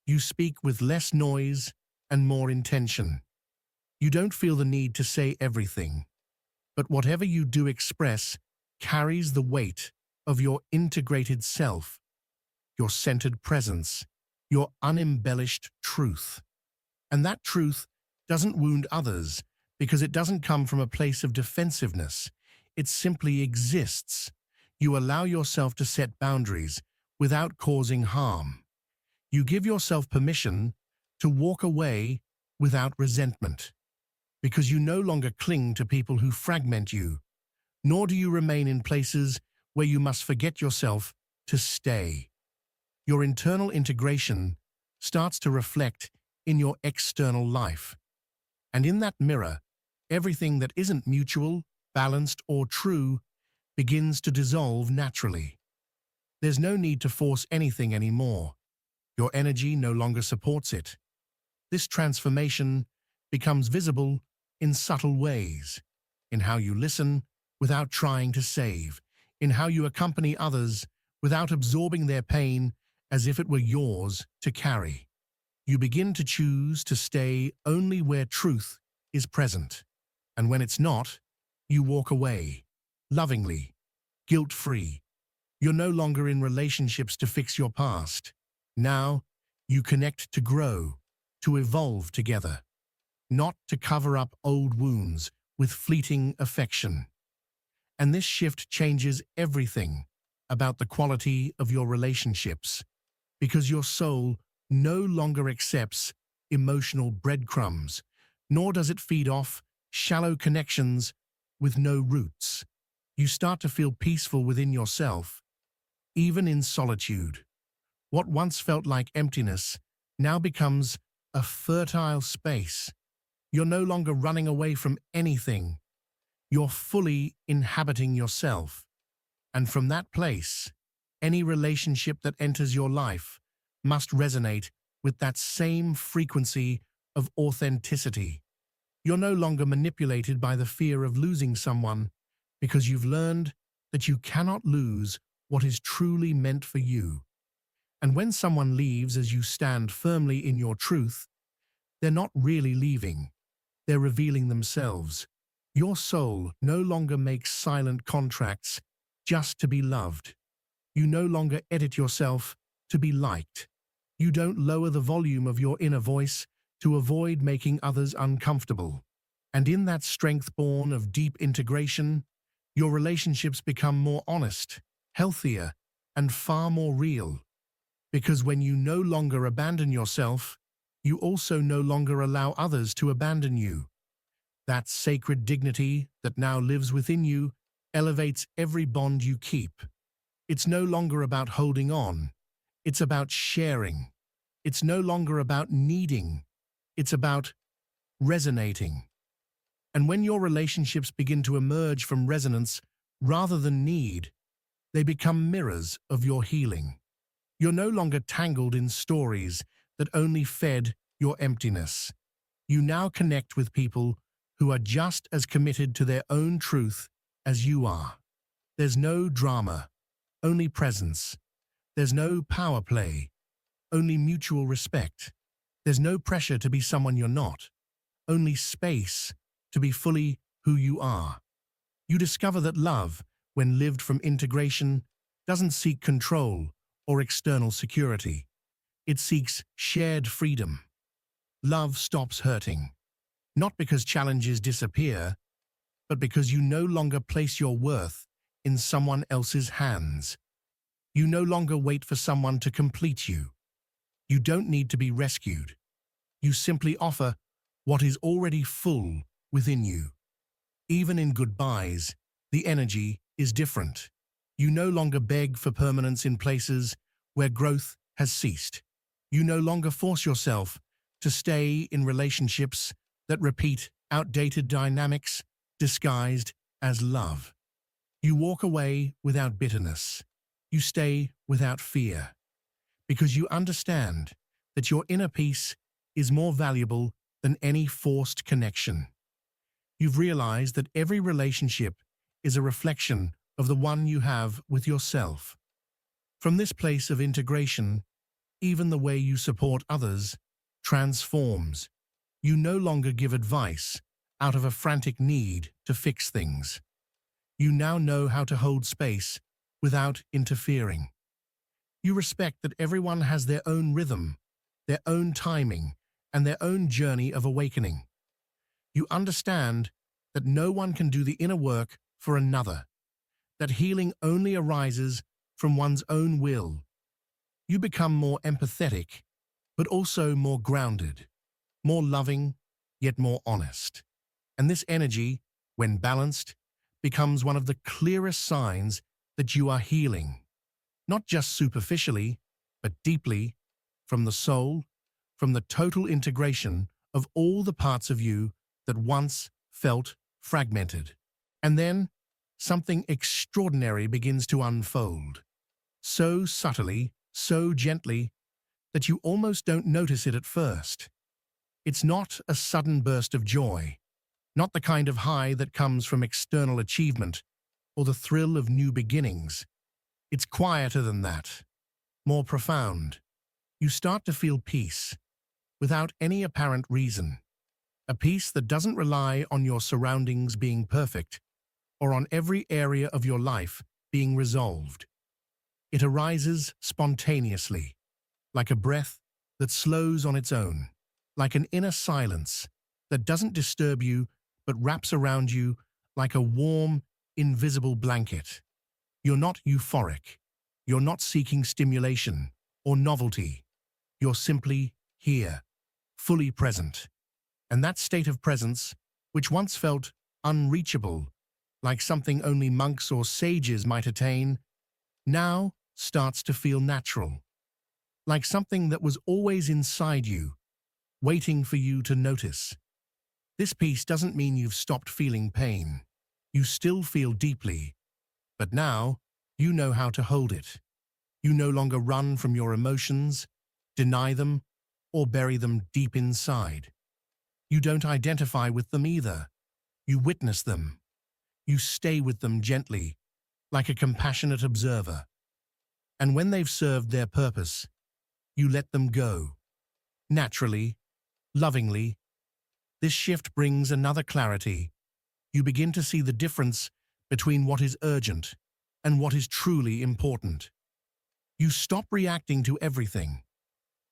You speak with less noise and more intention. You don't feel the need to say everything, but whatever you do express carries the weight of your integrated self, your centered presence, your unembellished truth. And that truth doesn't wound others because it doesn't come from a place of defensiveness. It simply exists. You allow yourself to set boundaries without causing harm. You give yourself permission to walk away without resentment, because you no longer cling to people who fragment you, nor do you remain in places where you must forget yourself to stay. Your internal integration starts to reflect in your external life. And in that mirror, everything that isn't mutual, balanced, or true begins to dissolve naturally. There's no need to force anything anymore. Your energy no longer supports it. This transformation becomes visible in subtle ways, in how you listen without trying to save, in how you accompany others without absorbing their pain as if it were yours to carry. You begin to choose to stay only where truth is present, and when it's not, you walk away, lovingly, guilt-free. You're no longer in relationships to fix your past. Now, you connect to grow, to evolve together, not to cover up old wounds with fleeting affection. And this shift changes everything about the quality of your relationships, because your soul no longer accepts emotional breadcrumbs, nor does it feed off shallow connections with no roots. You start to feel peaceful within yourself, even in solitude. What once felt like emptiness now becomes a fertile space. You're no longer running away from anything. You're fully inhabiting yourself. And from that place, any relationship that enters your life must resonate with that same frequency of authenticity. You're no longer manipulated by the fear of losing someone, because you've learned that you cannot lose what is truly meant for you. And when someone leaves as you stand firmly in your truth, they're not really leaving. They're revealing themselves. Your soul no longer makes silent contracts just to be loved. You no longer edit yourself to be liked. You don't lower the volume of your inner voice to avoid making others uncomfortable. And in that strength born of deep integration, your relationships become more honest, healthier, and far more real. Because when you no longer abandon yourself, you also no longer allow others to abandon you. That sacred dignity that now lives within you elevates every bond you keep. It's no longer about holding on. It's about sharing. It's no longer about needing. It's about resonating. And when your relationships begin to emerge from resonance rather than need, they become mirrors of your healing. You're no longer tangled in stories that only fed your emptiness. You now connect with people who are just as committed to their own truth as you are. There's no drama, only presence. There's no power play, only mutual respect. There's no pressure to be someone you're not, only space to be fully who you are. You discover that love, when lived from integration, doesn't seek control or external security. It seeks shared freedom. Love stops hurting, not because challenges disappear, but because you no longer place your worth in someone else's hands. You no longer wait for someone to complete you. You don't need to be rescued. You simply offer what is already full within you. Even in goodbyes, the energy is different. You no longer beg for permanence in places where growth has ceased. You no longer force yourself to stay in relationships that repeat outdated dynamics disguised as love. You walk away without bitterness. You stay without fear, because you understand that your inner peace is more valuable than any forced connection. You've realized that every relationship is a reflection of the one you have with yourself. From this place of integration, even the way you support others transforms. You no longer give advice out of a frantic need to fix things. You now know how to hold space without interfering. You respect that everyone has their own rhythm, their own timing, and their own journey of awakening. You understand that no one can do the inner work for another, that healing only arises from one's own will. You become more empathetic, but also more grounded, more loving, yet more honest. And this energy, when balanced, becomes one of the clearest signs that you are healing. not just superficially, but deeply, from the soul, from the total integration of all the parts of you that once felt fragmented. And then, something extraordinary begins to unfold, so subtly, so gently, that you almost don't notice it at first. It's not a sudden burst of joy, not the kind of high that comes from external achievement or the thrill of new beginnings. It's quieter than that, more profound. You start to feel peace, without any apparent reason. A peace that doesn't rely on your surroundings being perfect, or on every area of your life being resolved. It arises spontaneously, like a breath that slows on its own, like an inner silence that doesn't disturb you but wraps around you like a warm, invisible blanket. You're not euphoric. You're not seeking stimulation or novelty. You're simply here, fully present. And that state of presence, which once felt unreachable, like something only monks or sages might attain, now starts to feel natural, like something that was always inside you, waiting for you to notice. This peace doesn't mean you've stopped feeling pain. You still feel deeply, but now you know how to hold it. You no longer run from your emotions, deny them, or bury them deep inside. You don't identify with them either. You witness them. You stay with them gently, like a compassionate observer. And when they've served their purpose, you let them go. Naturally, lovingly. This shift brings another clarity. You begin to see the difference between what is urgent and what is truly important. You stop reacting to everything.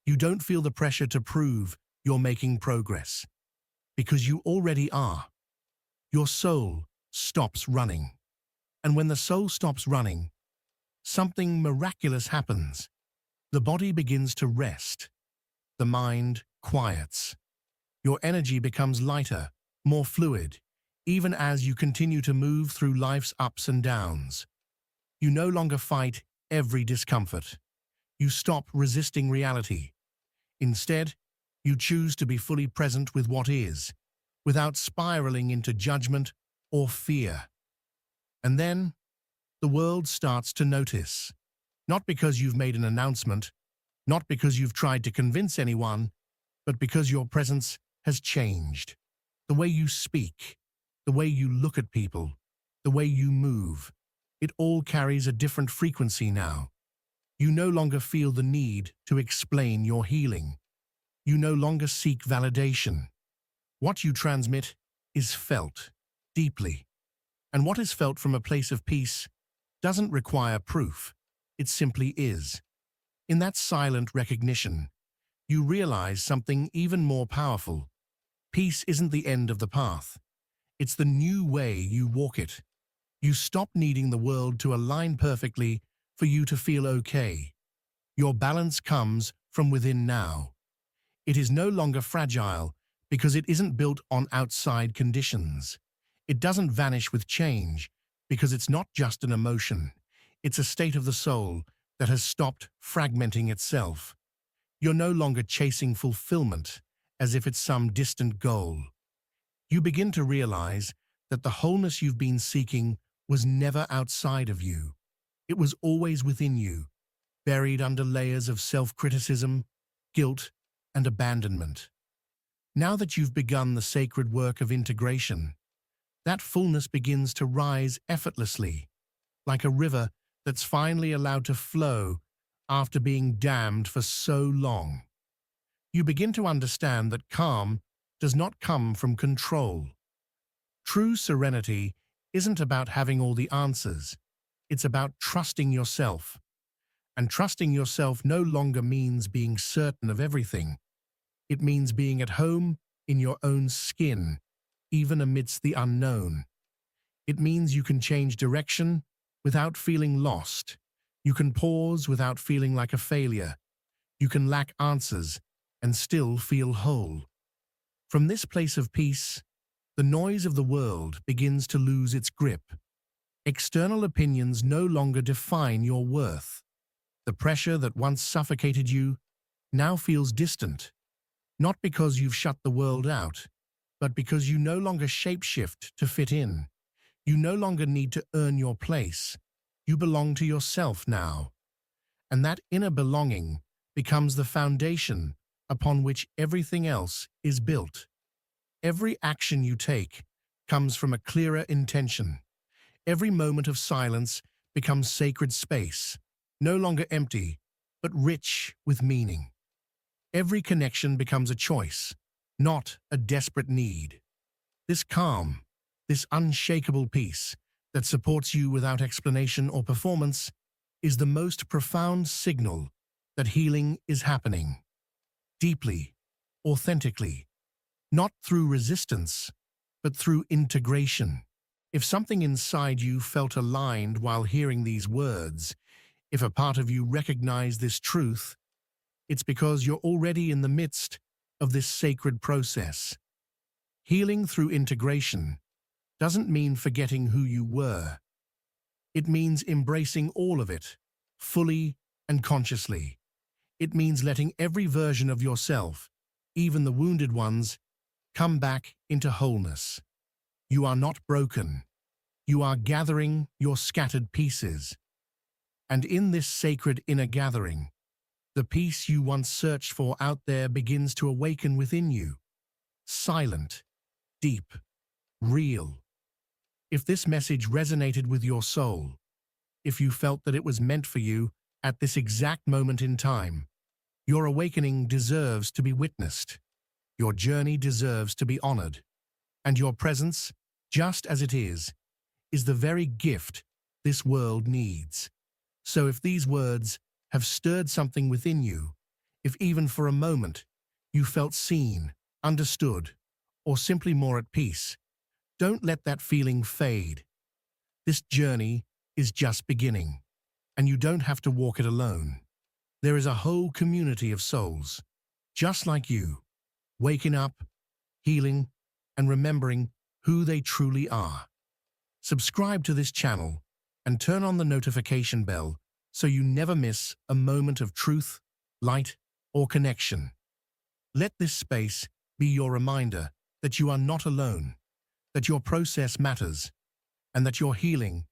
You don't feel the pressure to prove you're making progress, because you already are. Your soul stops running. And when the soul stops running, something miraculous happens. The body begins to rest. The mind quiets. Your energy becomes lighter, more fluid, even as you continue to move through life's ups and downs. You no longer fight every discomfort. You stop resisting reality. Instead, you choose to be fully present with what is, without spiraling into judgment or fear. And then, the world starts to notice. Not because you've made an announcement, not because you've tried to convince anyone, but because your presence has changed. The way you speak, the way you look at people, the way you move, it all carries a different frequency now. You no longer feel the need to explain your healing. You no longer seek validation. What you transmit is felt deeply. And what is felt from a place of peace doesn't require proof. It simply is. In that silent recognition, you realize something even more powerful. Peace isn't the end of the path. It's the new way you walk it. You stop needing the world to align perfectly for you to feel okay. Your balance comes from within now. It is no longer fragile because it isn't built on outside conditions. It doesn't vanish with change because it's not just an emotion. It's a state of the soul that has stopped fragmenting itself. You're no longer chasing fulfillment as if it's some distant goal. You begin to realize that the wholeness you've been seeking was never outside of you. It was always within you, buried under layers of self-criticism, guilt, and abandonment. Now that you've begun the sacred work of integration, that fullness begins to rise effortlessly, like a river that's finally allowed to flow after being dammed for so long. You begin to understand that calm does not come from control. True serenity isn't about having all the answers. It's about trusting yourself. And trusting yourself no longer means being certain of everything. It means being at home in your own skin, even amidst the unknown. It means you can change direction without feeling lost. You can pause without feeling like a failure. You can lack answers and still feel whole. From this place of peace, the noise of the world begins to lose its grip. External opinions no longer define your worth. The pressure that once suffocated you now feels distant, not because you've shut the world out, but because you no longer shapeshift to fit in. You no longer need to earn your place. You belong to yourself now. And that inner belonging becomes the foundation upon which everything else is built. Every action you take comes from a clearer intention. Every moment of silence becomes sacred space, no longer empty, but rich with meaning. Every connection becomes a choice, not a desperate need. This calm, this unshakable peace that supports you without explanation or performance is the most profound signal that healing is happening. Deeply, authentically, not through resistance, but through integration. If something inside you felt aligned while hearing these words, if a part of you recognized this truth, it's because you're already in the midst of this sacred process. Healing through integration doesn't mean forgetting who you were. It means embracing all of it, fully and consciously. It means letting every version of yourself, even the wounded ones, come back into wholeness. You are not broken. You are gathering your scattered pieces. And in this sacred inner gathering, the peace you once searched for out there begins to awaken within you. Silent, deep, real. If this message resonated with your soul, if you felt that it was meant for you at this exact moment in time, your awakening deserves to be witnessed. Your journey deserves to be honored. And your presence, just as it is the very gift this world needs. So if these words have stirred something within you, if even for a moment you felt seen, understood, or simply more at peace, don't let that feeling fade. This journey is just beginning, and you don't have to walk it alone. There is a whole community of souls, just like you, waking up, healing, and remembering who they truly are. Subscribe to this channel and turn on the notification bell so you never miss a moment of truth, light, or connection. Let this space be your reminder that you are not alone, that your process matters, and that your healing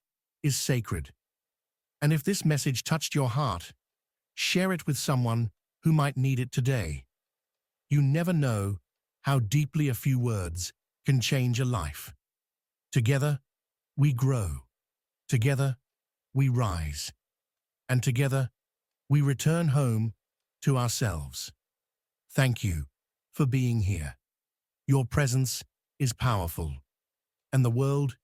is sacred. And if this message touched your heart, share it with someone who might need it today. You never know how deeply a few words can change a life. Together, we grow. Together, we rise. And together, we return home to ourselves. Thank you for being here. Your presence is powerful, and the world